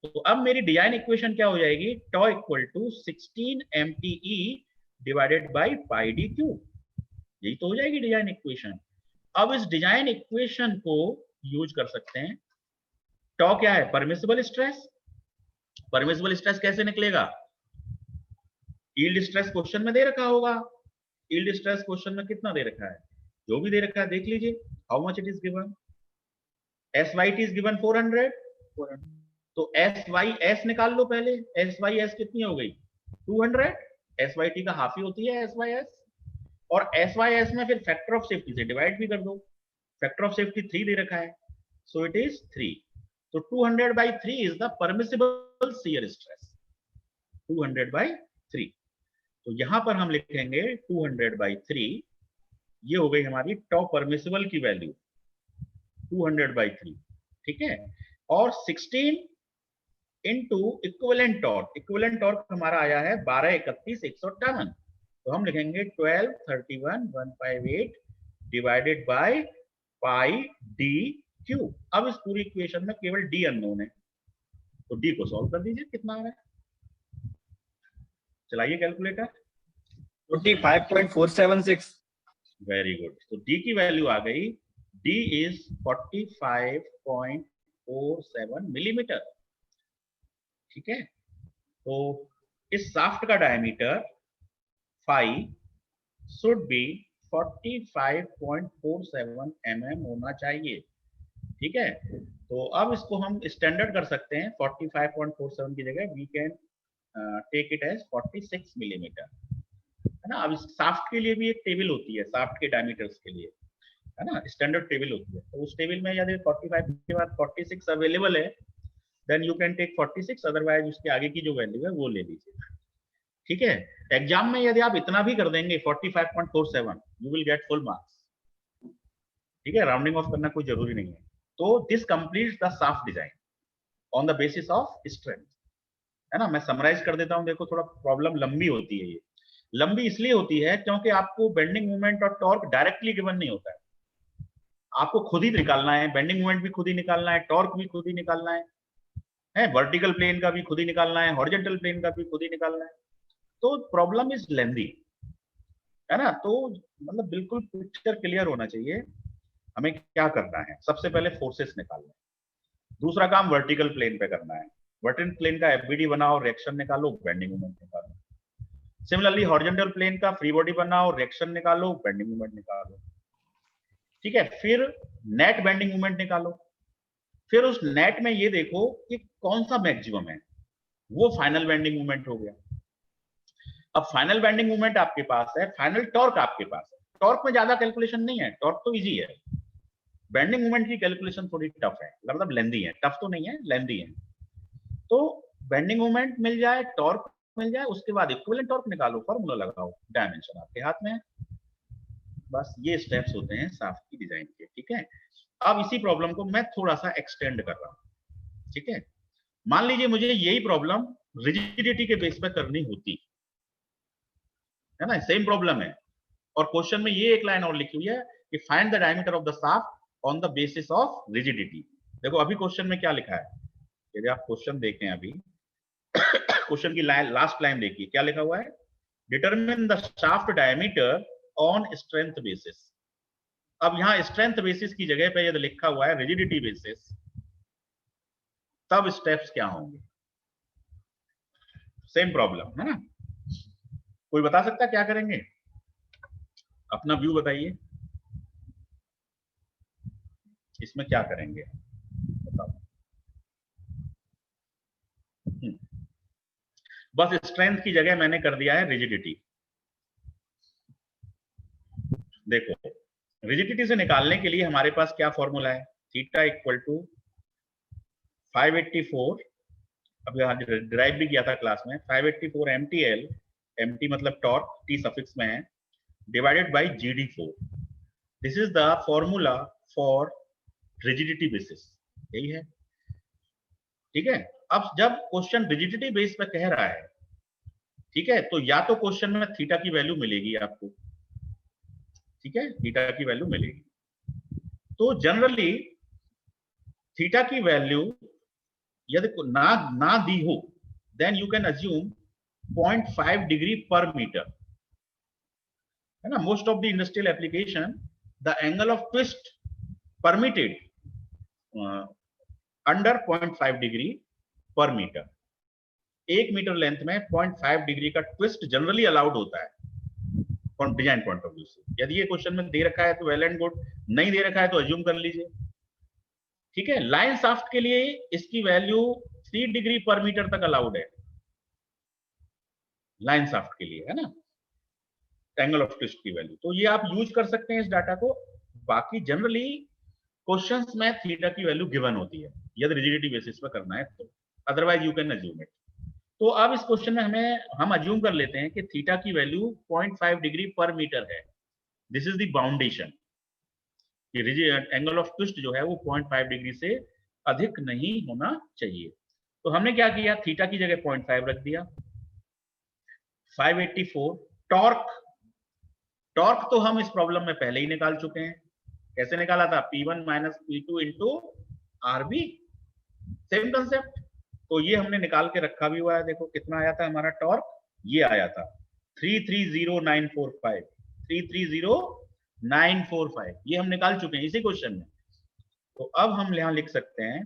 तो अब मेरी डिजाइन इक्वेशन क्या हो जाएगी, tau equal to 16 mte divided by pi D cube. यही तो हो जाएगी डिजाइन इक्वेशन। अब इस डिजाइन इक्वेशन को यूज कर सकते हैं। टॉ क्या है, परमिसिबल स्ट्रेस। परमिसिबल स्ट्रेस कैसे निकलेगा, यील्ड स्ट्रेस क्वेश्चन में दे रखा होगा। यील्ड स्ट्रेस क्वेश्चन में कितना दे रखा है, जो भी दे रखा है देख लीजिए, how much it is given. SYT is given 400, तो SYS निकाल लो पहले। SYS कितनी हो गई 200, SYT का हाफ ही होती है SYS, और SYS में फिर फैक्टर ऑफ सेफ्टी से डिवाइड भी कर दो। फैक्टर ऑफ सेफ्टी 3 दे रखा है, सो इट इज 3। तो 200/3 is the permissible shear stress, 200/3। तो यहां पर हम लिखेंगे 200/3, ये हो गई हमारी टॉ परमिसिबल की वैल्यू 200/3। ठीक है, और 16 into equivalent torque. Equivalent torque हमारा आया है 1231,158, तो हम लिखेंगे 1231,158 divided by pi D cube. अब इस पूरी इक्वेशन में केवल डी अननोन है, तो डी को सॉल्व कर दीजिए, कितना आ रहा है, चलाइए कैलकुलेटर। 45.476। वेरी गुड, तो डी की वैल्यू आ गई, डी इज 45.47 मिलीमीटर। ठीक है, तो इस शाफ्ट का diameter phi should be 45.47 mm होना चाहिए। ठीक है, तो अब इसको हम स्टैंडर्ड कर सकते हैं, 45.47 की जगह we can take it as 46 millimetre, है ना। अब इस शाफ्ट के लिए भी एक टेबल होती है, शाफ्ट के डायमीटर्स के लिए, है ना, स्टैंडर्ड टेबल होती है। तो उस टेबल में यदि 45 के बाद 46 अवेलेबल है, then you can take 46, otherwise उसके आगे की जो वैल्यू है वो ले लीजिए। ठीक है, एग्जाम में यदि आप इतना भी कर देंगे 45.47, you will get full marks. ठीक है, राउंडिंग ऑफ करना कोई जरूरी नहीं है। तो this completes the shaft design on the basis of strength, है ना। मैं समराइज कर देता हूं, देखो थोड़ा प्रॉब्लम लंबी होती है। ये लंबी इसलिए होती है क्योंकि आपको बेंडिंग मोमेंट और टॉर्क डायरेक्टली गिवन नहीं होता है, आपको खुद ही निकालना है। बेंडिंग मोमेंट भी खुद ही निकालना है, टॉर्क भी खुद ही निकालना है, वर्टिकल प्लेन का भी खुद ही निकालना है, हॉरिजॉन्टल प्लेन का भी खुद ही निकालना है। तो प्रॉब्लम इज लेंदी, है ना। तो मतलब बिल्कुल पिक्चर क्लियर होना चाहिए हमें क्या करना है। सबसे पहले फोर्सेस निकालना है, दूसरा काम वर्टिकल प्लेन पे करना है, वर्टिकल प्लेन का एफबीडी बनाओ, रिएक्शन निकालो, बेंडिंग मोमेंट निकालो। सिमिलरली हॉरिजॉन्टल प्लेन का फ्री बॉडी बनाओ, रिएक्शन निकालो, बेंडिंग मोमेंट निकालो। ठीक है, फिर नेट बेंडिंग मोमेंट निकालो, फिर उस नेट में ये देखो कि कौन सा मैक्सिमम है, वो फाइनल बेंडिंग मोमेंट हो गया। अब फाइनल बेंडिंग मोमेंट आपके पास है, फाइनल टॉर्क आपके पास है। टॉर्क में ज्यादा कैलकुलेशन नहीं है, टॉर्क तो इजी है। बेंडिंग मोमेंट की कैलकुलेशन थोड़ी टफ है, मतलब लेंदी है, टफ तो नहीं है, लेंदी है। तो बेंडिंग मोमेंट मिल जाए, टॉर्क मिल जाए, उसके बाद इक्विवेलेंट टॉर्क निकालो, फॉर्मूला लगाओ, डायमेंशन आपके हाथ में है। बस ये स्टेप्स होते हैं शाफ्ट की डिजाइन के। ठीक है, अब इसी प्रॉब्लम को मैं थोड़ा सा एक्सटेंड कर रहा हूं। ठीक है, मान लीजिए मुझे यही प्रॉब्लम रिजिडिटी के बेस पे करनी होती, है ना, सेम प्रॉब्लम है, और क्वेश्चन में ये एक लाइन और लिखी हुई है कि find the diameter of the shaft on the basis of rigidity. देखो अभी क्वेश्चन में क्या लिखा है, यदि आप क्वेश्चन देखें, अभी क्वेश्चन की लास्ट लाइन देखिए, क्या लिखा हुआ है, determine the shaft diameter on strength basis. अब यहां स्ट्रेंथ बेसिस की जगह पे यदि लिखा हुआ है रिजिडिटी बेसिस, तब स्टेप्स क्या होंगे, सेम प्रॉब्लम है ना। कोई बता सकता क्या करेंगे, अपना व्यू बताइए, इसमें क्या करेंगे बताओ। बस स्ट्रेंथ की जगह मैंने कर दिया है रिजिडिटी। देखो रिजिडिटी से निकालने के लिए हमारे पास क्या फॉर्मूला है, थीटा इक्वल टू 584, अब यहाँ डिराइव भी किया था क्लास में, 584 MTL, MT मतलब टॉर्क, T सफिक्स में है, divided by GD4। This is the formula for rigidity basis, यही है। ठीक है, अब जब क्वेश्चन रिजिडिटी बेस पे कह रहा है, ठीक है, तो या तो क्वेश्चन में थीटा की वैल्यू मिलेगी आपको, ठीक है, थीटा की वैल्यू मिलेगी। तो जनरली थीटा की वैल्यू यदि ना दी हो, then you can assume 0.5 degree per metre, है ना। Most of the industrial application the angle of twist permitted under 0.5 degree per metre. 1 metre length में 0.5 डिग्री का ट्विस्ट जनरली अलाउड होता है डिजाइन पॉइंट ऑफ व्यू से। यदि ये question में दे रखा है तो वेल एंड गुड, नहीं दे रखा है तो अज्यूम कर लीजिए। ठीक है, लाइन शाफ्ट के लिए इसकी वैल्यू 3 डिग्री पर मीटर तक अलाउड है, लाइन शाफ्ट के लिए, है ना, एंगल ऑफ ट्विस्ट की वैल्यू। तो ये आप यूज कर सकते हैं इस डाटा को। बाकी जनरली क्वेश्चंस में थीटा की वैल्यू गिवन होती है यदि रिजिडिटी बेसिस पर करना है तो, otherwise you can assume it. तो अब इस क्वेश्चन में हम अज्यूम कर लेते हैं कि थीटा की वैल्यू 0.5 डिग्री पर मीटर है। This is the boundation, angle of twist जो है वो 0.5 डिग्री से अधिक नहीं होना चाहिए। तो हमने क्या किया, थीटा की जगह 0.5 रख दिया। 584 टॉर्क तो हम इस प्रॉब्लम में पहले ही निकाल चुके हैं। कैसे निकाला था, P1 minus P2 into RB, same concept. तो ये हमने निकाल के रखा भी हुआ है। देखो कितना आया था हमारा टॉर्क, ये आया था 330945, 330945, ये हम निकाल चुके हैं इसी क्वेश्चन में। तो अब हम यहां लिख सकते हैं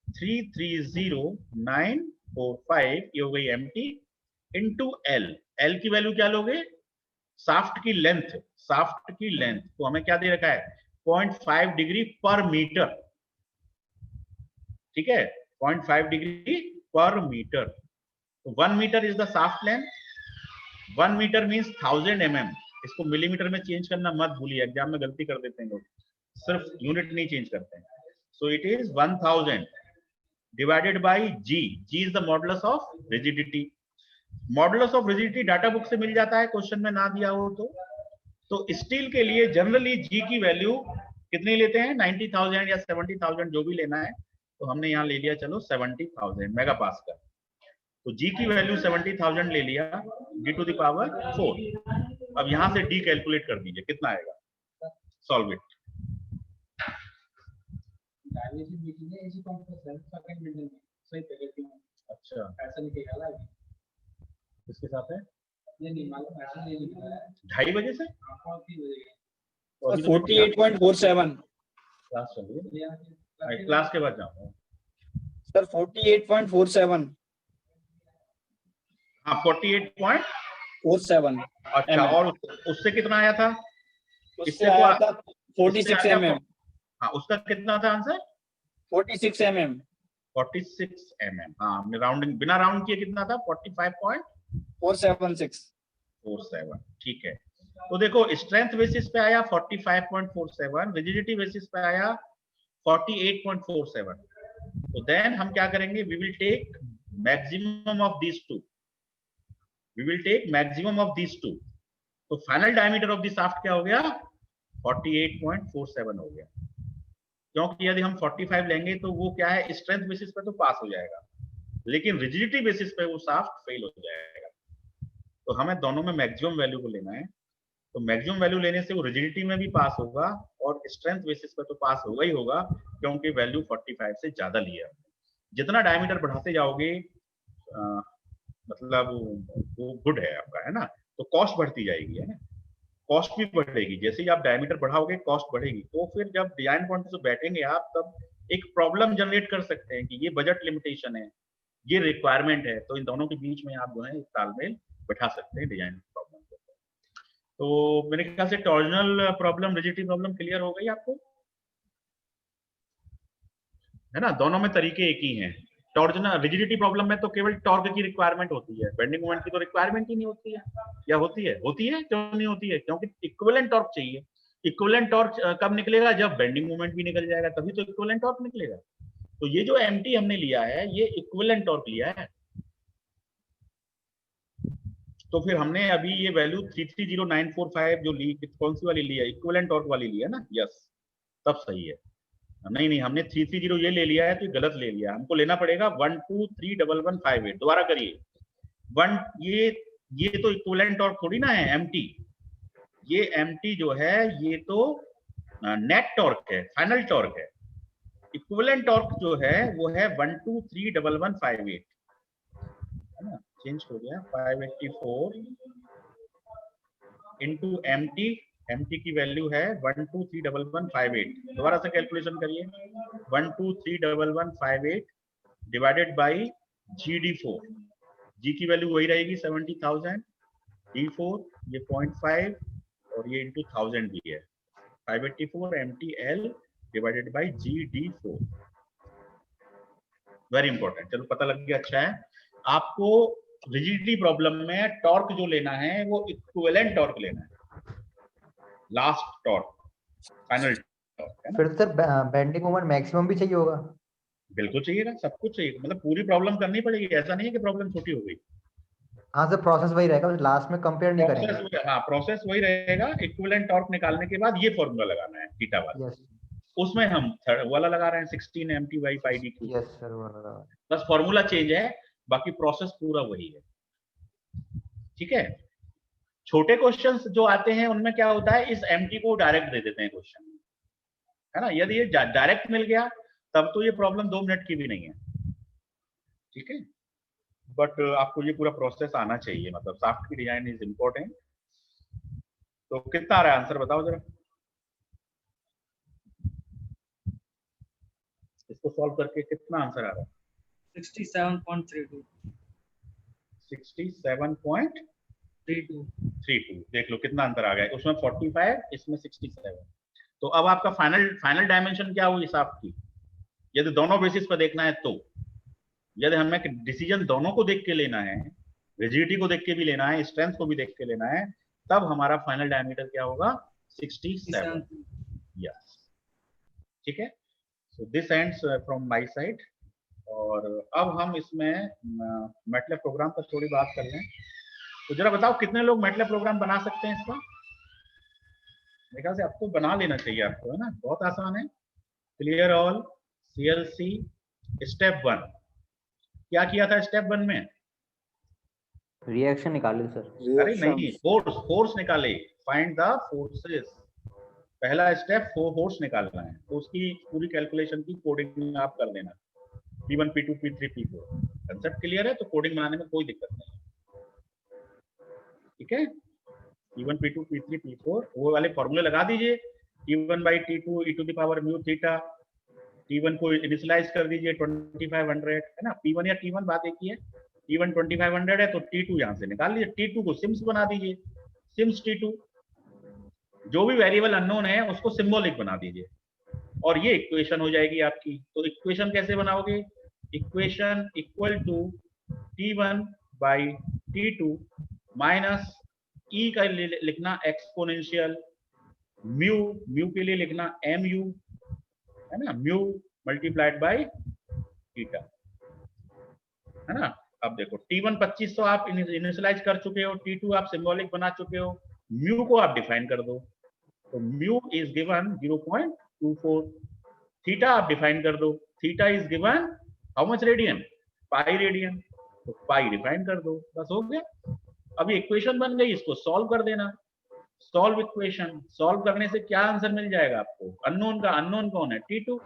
330945, ये हो गई एम्प्टी, इंटू एल। एल की वैल्यू क्या लोगे, शाफ्ट की लेंथ, शाफ्ट की लेंथ। तो हमें क्या दे रखा है, 0.5 डिग्री पर मीटर, ठीक है, 0.5 डिग्री पर मीटर। तो 1 metre is the shaft length, 1 metre means 1000 mm। इसको मिलीमीटर में चेंज करना मत भूलिए, एग्जाम में गलती कर देते हैं लोग, सिर्फ यूनिट नहीं चेंज करते हैं। So it is 1000 divided by G. G is the modulus of rigidity. Modulus of rigidity data book से मिल जाता है, क्वेश्चन में ना दिया हो तो स्टील के लिए जनरली जी की वैल्यू कितनी लेते हैं, 90,000 या 70,000 जो भी लेना है। तो हमने यहाँ ले लिया चलो 70,000 मेगा पास्कल। तो जी की वैल्यू 70,000 ले लिया, d टू द पावर 4। अब यहां से d कैलकुलेट कर दीजिए कितना आएगा, सॉल्व इट। अच्छा, किसके साथ है, 2:30 बजे से 48.47 क्लास चल रही है, क्लास के बाद जाऊंगा सर, 48.47। हाँ 48.47। अच्छा, और उससे कितना आया था, उससे आया था 46 mm। हाँ उसका कितना था आंसर, 46 mm। 46 mm। हाँ हमने राउंडिंग बिना राउंड किए कितना था, 45.477। ठीक है। तो देखो स्ट्रेंथ बेसिस पे आया 45.47, रिजिडिटी बेसिस पे आया 48.47। तो देन हम क्या करेंगे, we will take maximum of these two, we will take maximum of these two. तो final diameter of the shaft क्या हो गया, 48.47 हो गया। क्योंकि यदि हम 45 लेंगे तो वो क्या है, स्ट्रेंथ बेसिस पे तो पास हो जाएगा, लेकिन रिजिडिटी बेसिस पे वो शाफ्ट फेल हो जाएगा। तो हमें दोनों में मैक्सिमम वैल्यू को लेना है। तो मैक्सिमम वैल्यू लेने से वो रिजिडिटी में भी पास होगा और स्ट्रेंथ बेसिस पे तो पास होगा ही होगा, क्योंकि वैल्यू 45 से ज्यादा लिया है। जितना डायमीटर बढ़ाते जाओगे मतलब वो गुड है आपका, है ना। तो कॉस्ट बढ़ती जाएगी, है ना, कॉस्ट भी बढ़ेगी। जैसे ही आप डायमीटर बढ़ाओगे कॉस्ट बढ़ेगी। तो फिर जब डिजाइन पॉइंट से बैठेंगे आप, तब एक प्रॉब्लम जनरेट कर सकते हैं कि ये बजट लिमिटेशन है, ये रिक्वायरमेंट है। तो इन दोनों के बीच में आप जो है तालमेल बैठा सकते हैं डिजाइन प्रॉब्लम को। तो मेरे ख्याल से torsional problem, rigidity problem clear हो गई आपको, है ना। दोनों में तरीके एक ही हैं। टॉर्जनल रिजिडिटी प्रॉब्लम में तो केवल टॉर्क की रिक्वायरमेंट होती है, बेंडिंग मोमेंट की तो रिक्वायरमेंट ही नहीं होती है। या होती है, होती है, क्यों नहीं होती है, क्योंकि इक्विवेलेंट टॉर्क चाहिए। इक्विवेलेंट टॉर्क कब निकलेगा, जब बेंडिंग मोमेंट भी निकल जाएगा, तभी तो इक्विवेलेंट टॉर्क निकलेगा। तो ये जो एमटी हमने लिया है, ये इक्विवेलेंट टॉर्क लिया है। तो फिर हमने अभी ये वैल्यू 330945 जो ली, कौन सी वाली ली है, इक्विवेलेंट टॉर्क वाली ली है ना, यस, तब सही है। नहीं नहीं, हमने 330 ये ले लिया है तो गलत ले लिया, हमको लेना पड़ेगा 1231158। दोबारा करिए, वन ये तो इक्विवेलेंट टॉर्क थोड़ी ना है, एमटी, ये एमटी जो है ये तो नेट टॉर्क है, फाइनल टॉर्क है। इक्विवेलेंट टॉर्क जो है वो है 1231158, है ना, चेंज हो गया 584 इंटू एमटी, एमटी की वैल्यू है 1231158। दोबारा से कैलकुलेशन करिए, 1231158 डिवाइडेड बाई GD4, जी की वैल्यू वही रहेगी 70,000, D4 ये 0.5 और ये इंटू 1000 भी है, 584 MTL divided by GD4। Very important, चलो पता लग गया, अच्छा है। आपको रिजिडिटी प्रॉब्लम में टॉर्क जो लेना है वो इक्विवेलेंट टॉर्क लेना है, लास्ट टॉर्क, फाइनल टॉर्क, है ना। फिर सर बेंडिंग मोमेंट मैक्सिमम भी चाहिए होगा? बिल्कुल चाहिए ना, सब कुछ चाहिए, मतलब पूरी प्रॉब्लम करनी पड़ेगी, ऐसा नहीं है कि प्रॉब्लम छोटी हो गई। हाँ सर, प्रोसेस वही रहेगा, लास्ट में कंपेयर नहीं करेंगे। हाँ, प्रोसेस वही रहेगा। इक्विवेलेंट टॉर्क निकालने के बाद ये फॉर्मूला लगाना है थीटा वाला, यस उसमें हम थर्ड वाला लगा रहे हैं 16 MT/πd3। यस सर, वो लगा। बस फॉर्मूला चेंज है, बाकी प्रोसेस पूरा वही है, ठीक है। छोटे क्वेश्चंस जो आते हैं उनमें क्या होता है, इस एमटी को डायरेक्ट दे देते हैं क्वेश्चन, है ना। यदि ये डायरेक्ट मिल गया तब तो ये प्रॉब्लम 2 मिनट की भी नहीं है, ठीक है। बट आपको ये पूरा प्रोसेस आना चाहिए, मतलब शाफ्ट की डिजाइन इज इम्पोर्टेंट। तो कितना आ रहा है आंसर बताओ जरा, इसको सॉल्व करके कितना आंसर आ रहा है? 67.32 67.32। देख लो कितना अंतर आ गया, उसमें 45, इसमें 67। तो अब आपका फाइनल डायमेंशन क्या हुई शाफ्ट की, यदि दोनों बेसिस पर देखना है तो। यदि हमें डिसीजन दोनों को देख के लेना है, रिजिडिटी को देख के भी लेना है, स्ट्रेंथ को भी देख के लेना है, तब हमारा फाइनल डायमीटर क्या होगा, 67। यस, ठीक है। So this ends from my side. और अब हम इसमें मैटलैब प्रोग्राम पर थोड़ी बात कर लें। तो जरा बताओ कितने लोग मैटलैब प्रोग्राम बना सकते हैं इसका? मेरे ख्याल से आपको बना लेना चाहिए आपको, है ना, बहुत आसान है। क्लियर ऑल, CLC स्टेप 1 क्या किया था स्टेप 1 में? रिएक्शन निकाले सर। अरे नहीं, फोर्स निकाले, फाइंड द फोर्सेस। पहला स्टेप फोर्स निकालना है, तो उसकी पूरी कैलकुलेशन की कोडिंग आप कर देना, P1 P2 P3 P4। Concept clear है तो कोडिंग बनाने में कोई दिक्कत नहीं, ठीक है। P1 P2 P3 P4 वो वाले फॉर्मूले लगा दीजिए, T1/T2 e⁻μθ। T1 को इनिशियलाइज कर दीजिए 2500, है ना। P1 या T1 बात एक ही है, T1 2500 है तो T2 यहाँ से निकाल लीजिए, T2 को सिम्स बना दीजिए, सिम्स T2। जो भी वेरिएबल अननोन है उसको सिंबॉलिक बना दीजिए और ये इक्वेशन हो जाएगी आपकी। तो इक्वेशन कैसे बनाओगे, equation equal to T1/T2 minus E का लिखना एक्सपोनेंशियल, म्यू के लिए लिखना mu, है ना, म्यू मल्टीप्लाइड बाय थीटा, है ना। अब देखो T1 25 तो आप इनिशियलाइज कर चुके हो, T2 आप सिंबॉलिक बना चुके हो, म्यू को आप डिफाइन कर दो, तो म्यू इज गिवन 0.24। थीटा आप डिफाइन कर दो, theta is given how much radian, pi radian, तो पाई डिफाइन कर दो, बस हो गया। अभी इक्वेशन बन गई, इसको सॉल्व कर देना। सॉल्व इक्वेशन, सॉल्व करने से क्या आंसर मिल जाएगा आपको, अननोन का, अननोन कौन है, T2,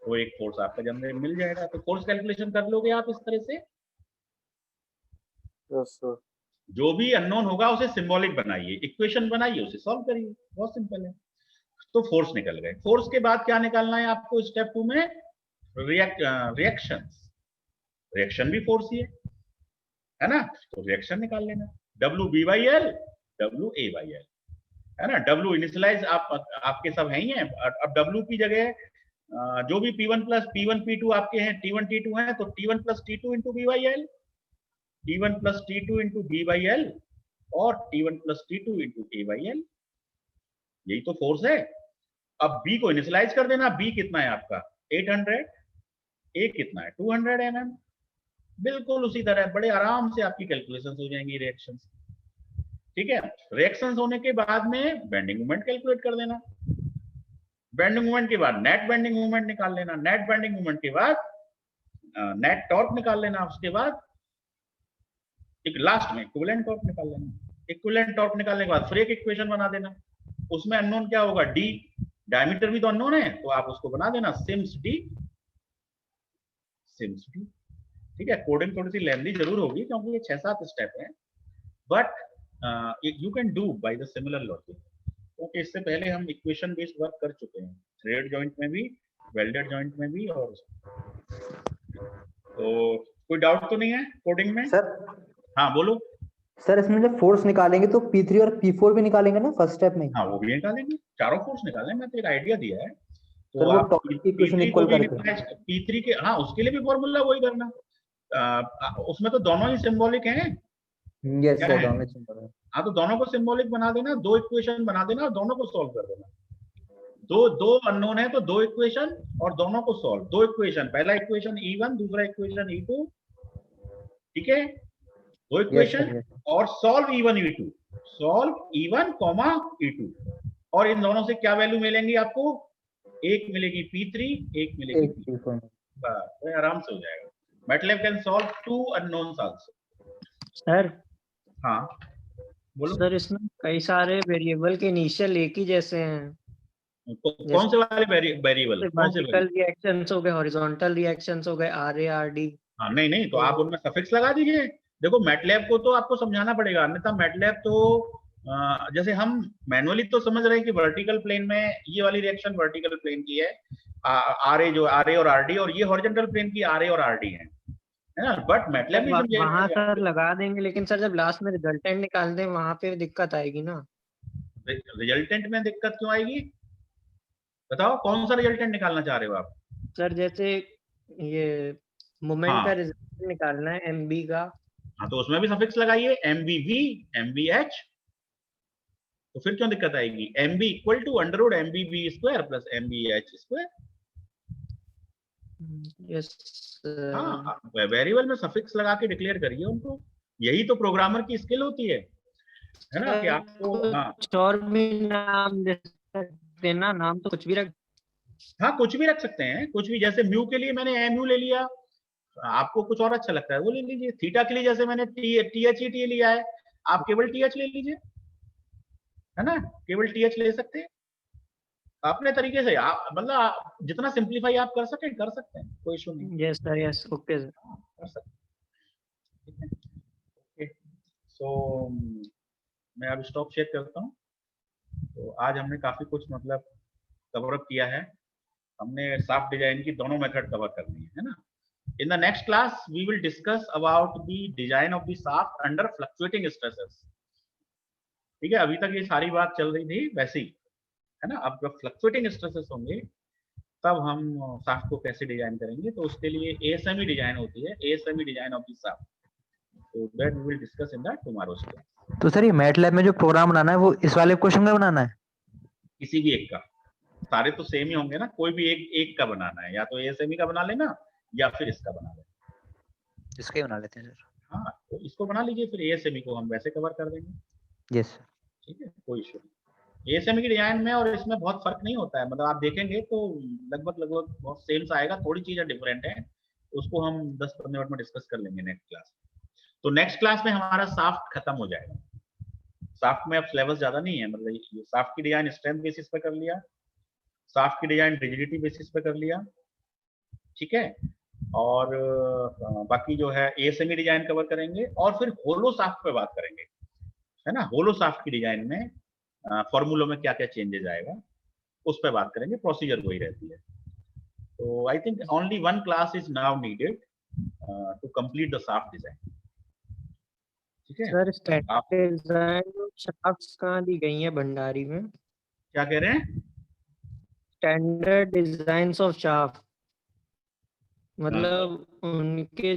तो एक फोर्स आपका जनरेट मिल जाएगा। तो फोर्स कैलकुलेशन कर लोगे आप इस तरह से। Yes sir. जो भी अननोन होगा उसे सिंबॉलिक बनाइए, इक्वेशन बनाइए, उसे सॉल्व करिए, बहुत सिंपल है। तो फोर्स निकल गए। फोर्स के बाद क्या निकालना है आपको स्टेप 2 में, रिएक्शंस। रिएक्शन भी फोर्स ही है ना, तो रिएक्शन निकाल लेना, WB/L WA/L, है ना। W इनिशियलाइज आपके सब है ही है। अब W की जगह जो भी P1 P2 आपके हैं, T1 T2 हैं, तो T1 + T2 × B/L, T1 + T2 × B/L और T1 + T2 × A/L, यही तो फोर्स है। अब B को इनिशियलाइज कर देना, B कितना है आपका 800, A कितना है 200 mm, बिल्कुल उसी तरह बड़े आराम से आपकी कैलकुलेशन हो जाएंगी रिएक्शंस। ठीक है, रिएक्शंस होने के बाद में बेंडिंग मोमेंट कैलकुलेट कर देना, बेंडिंग मोमेंट के बाद नेट बेंडिंग मोमेंट निकाल लेना, नेट बेंडिंग मोमेंट के बाद नेट टॉर्क निकाल लेना, उसके बाद एक लास्ट में इक्विवेलेंट टॉर्क निकाल लेना। इक्विवेलेंट टॉर्क निकालने के बाद फिर एक इक्वेशन बना देना, उसमें अननोन क्या होगा, डी, डायमीटर भी तो अननोन है तो आप उसको बना देना सिम्स डी, सिम्स डी। ठीक है, कोडिंग थोड़ी सी लेंथी जरूर होगी क्योंकि ये 6-7 स्टेप है, but you can do by the similar logic, क्योंकि इससे पहले हम इक्वेशन बेस्ड वर्क कर चुके हैं, थ्रेड जॉइंट में भी, वेल्डेड जॉइंट में भी। और तो कोई डाउट तो नहीं है कोडिंग में? सर हाँ बोलो। सर इसमें जब फोर्स निकालेंगे तो P3 और P4 भी निकालेंगे ना फर्स्ट स्टेप में? हाँ वो भी निकालेंगे, चारों फोर्स निकालेंगे, मैं तो एक आइडिया दिया है। तो सर वो आप टॉर्क की इक्वेशन इक्वल करके P3 के, हाँ उसके लिए भी फॉर्मूला वही करना, उसमें तो दोनों ही सिंबॉलिक हैं। यस क्या सर, है? दोनों सिंबल है। हाँ तो दोनों को सिंबॉलिक बना देना, दो इक्वेशन बना देना और दोनों को सॉल्व कर देना। दो अननोन है तो दो इक्वेशन और दोनों को सॉल्व, दो इक्वेशन, पहला इक्वेशन E1 दूसरा इक्वेशन E2, ठीक है, दो इक्वेशन और solve E1 E2, solve E1 E2, और इन दोनों से क्या वैल्यू मिलेंगी आपको, एक मिलेगी P3, एक मिलेगी P4, बस आराम से हो जाएगा। MATLAB can solve 2 unknowns also. Sir हाँ बोलो। सर इसमें कई सारे वेरिएबल के इनिशियल एक ही जैसे हैं, तो कौन से वाले वेरिएबल, कौन से वर्टिकल रिएक्शंस हो गए, हॉरिजॉन्टल रिएक्शंस हो गए, RA RD। हाँ नहीं तो आप उनमें सफिक्स लगा दीजिए। देखो मैटलैब को तो आपको समझाना पड़ेगा, अन्यथा मैटलैब तो जैसे हम मैनुअली तो समझ रहे हैं कि वर्टिकल प्लेन में ये वाली रिएक्शन वर्टिकल प्लेन की है, RA जो RA और RD, और ये हॉरिजॉन्टल प्लेन की RA और RD है ना, बट मैटलैब नहीं समझेगा। वहां सर लगा देंगे, लेकिन सर जब लास्ट में रिजल्टेंट निकालते हैं वहां पे दिक्कत आएगी ना। रिजल्टेंट में दिक्कत क्यों आएगी, बताओ कौन सा रिजल्टेंट निकालना चाह रहे हो आप? सर जैसे ये मोमेंट हाँ। का रिजल्टेंट निकालना है MB का, हाँ तो उसमें भी सफिक्स लगाइए, MBV MBH, तो फिर क्यों दिक्कत आएगी, MB equal to under root MBV square plus MBH square. Yes हाँ वेरिएबल में सफिक्स लगा के डिक्लेयर करिए उनको, यही तो प्रोग्रामर की स्किल होती है ना, कि आपको हाँ और भी नाम देना, नाम तो कुछ भी रख, हाँ कुछ भी रख सकते हैं, कुछ भी, जैसे म्यू के लिए मैंने MU ले लिया, आपको कुछ और अच्छा लगता है वो ले लीजिए। थीटा के लिए जैसे मैंने THET लिया है, आप केवल TH ले लीजिए, है ना, केवल TH ले सकते हैं अपने तरीके से। आप मतलब जितना सिंप्लीफाई आप कर सके कर सकते हैं, कोई इशू नहीं। Yes sir, yes, okay sir, कर सकते हैं, ठीक है। ओके सो मैं अब स्टॉप शेयर करता हूँ। तो आज हमने काफी कुछ मतलब कवर अप किया है, हमने साफ्ट डिजाइन की दोनों मेथड कवर कर ली है ना। In the next class, we will discuss about the design of the shaft under fluctuating stresses. ठीक है, अभी तक ये सारी बात चल रही थी वैसे ही, है ना। अब जब फ्लक्चुएटिंग स्ट्रेसेस होंगे तब हम शाफ्ट को कैसे डिजाइन करेंगे, तो उसके लिए ASME डिजाइन होती है, ASME design of the shaft, तो that we will discuss in the tomorrow's class. तो सर ये मैटलैब में जो प्रोग्राम बनाना है वो इस वाले क्वेश्चन का बनाना है? किसी भी एक का, सारे तो सेम ही होंगे ना, कोई भी एक का बनाना है, या तो ASME का बना लेना या फिर इसका बना लेना। इसका ही बना लेते हैं सर। हाँ तो इसको बना लीजिए, फिर ASME को हम वैसे कवर कर देंगे। यस सर, ठीक है, कोई इशू नहीं। ASME की डिजाइन में और इसमें बहुत फर्क नहीं होता है, मतलब आप देखेंगे तो लगभग बहुत सेम सा आएगा, थोड़ी चीजें डिफरेंट है, उसको हम 10-15 मिनट में डिस्कस कर लेंगे नेक्स्ट क्लास। तो नेक्स्ट क्लास में हमारा शाफ्ट खत्म हो जाएगा। शाफ्ट में अब सिलेबस ज्यादा नहीं है, मतलब शाफ्ट की डिजाइन स्ट्रेंथ बेसिस पे कर लिया, शाफ्ट की डिजाइन रिजिडिटी बेसिस पे कर लिया, ठीक है, और बाकी जो है ASME डिजाइन कवर करेंगे, और फिर होलो शाफ्ट पे बात करेंगे, है ना। होलो शाफ्ट की डिजाइन में फॉर्मूलों में क्या क्या चेंजेस आएगा उस पर बात करेंगे, प्रोसीजर वही रहती है। तो I think only one class is now needed to complete the shaft design, ठीक है। सर स्टैंडर्ड डिजाइन शाफ्ट्स कहाँ दी गई हैं भंडारी में? क्या कह रहे हैं? स्टैंडर्ड डिजाइन्स ऑफ शाफ्ट, मतलब उनके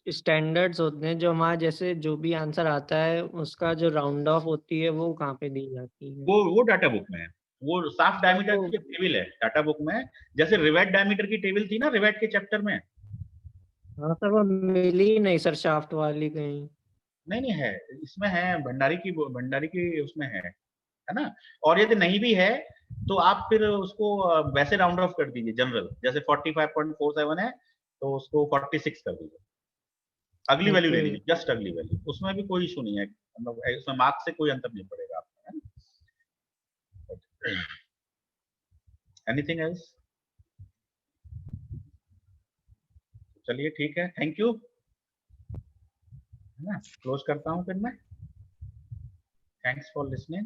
स्टैंडर्ड्स होते हैं, जो हमारा जैसे जो भी आंसर आता है उसका जो राउंड ऑफ होती है वो कहाँ पे दी जाती है? वो डाटा बुक में है, वो शाफ्ट डायमीटर की टेबल है डाटा बुक में, जैसे रिवेट डायमीटर की टेबल थी ना रिवेट के चैप्टर में, हाँ सर वो मिली नहीं सर शाफ्ट वाली कहीं। नहीं नहीं है, इसमें है, भंडारी की उसमें है ना। और यदि नहीं भी है तो आप फिर उसको वैसे राउंड ऑफ कर दीजिए जनरल, जैसे 45.47 है तो उसको 46 कर दीजिए, अगली वैल्यू ले ओके लीजिए, जस्ट अगली वैल्यू, उसमें भी कोई इशू नहीं है, मतलब उसमें मार्क्स से कोई अंतर नहीं पड़ेगा आपको। Anything else? चलिए ठीक है, थैंक यू, है ना, क्लोज करता हूँ फिर मैं। Thanks for listening.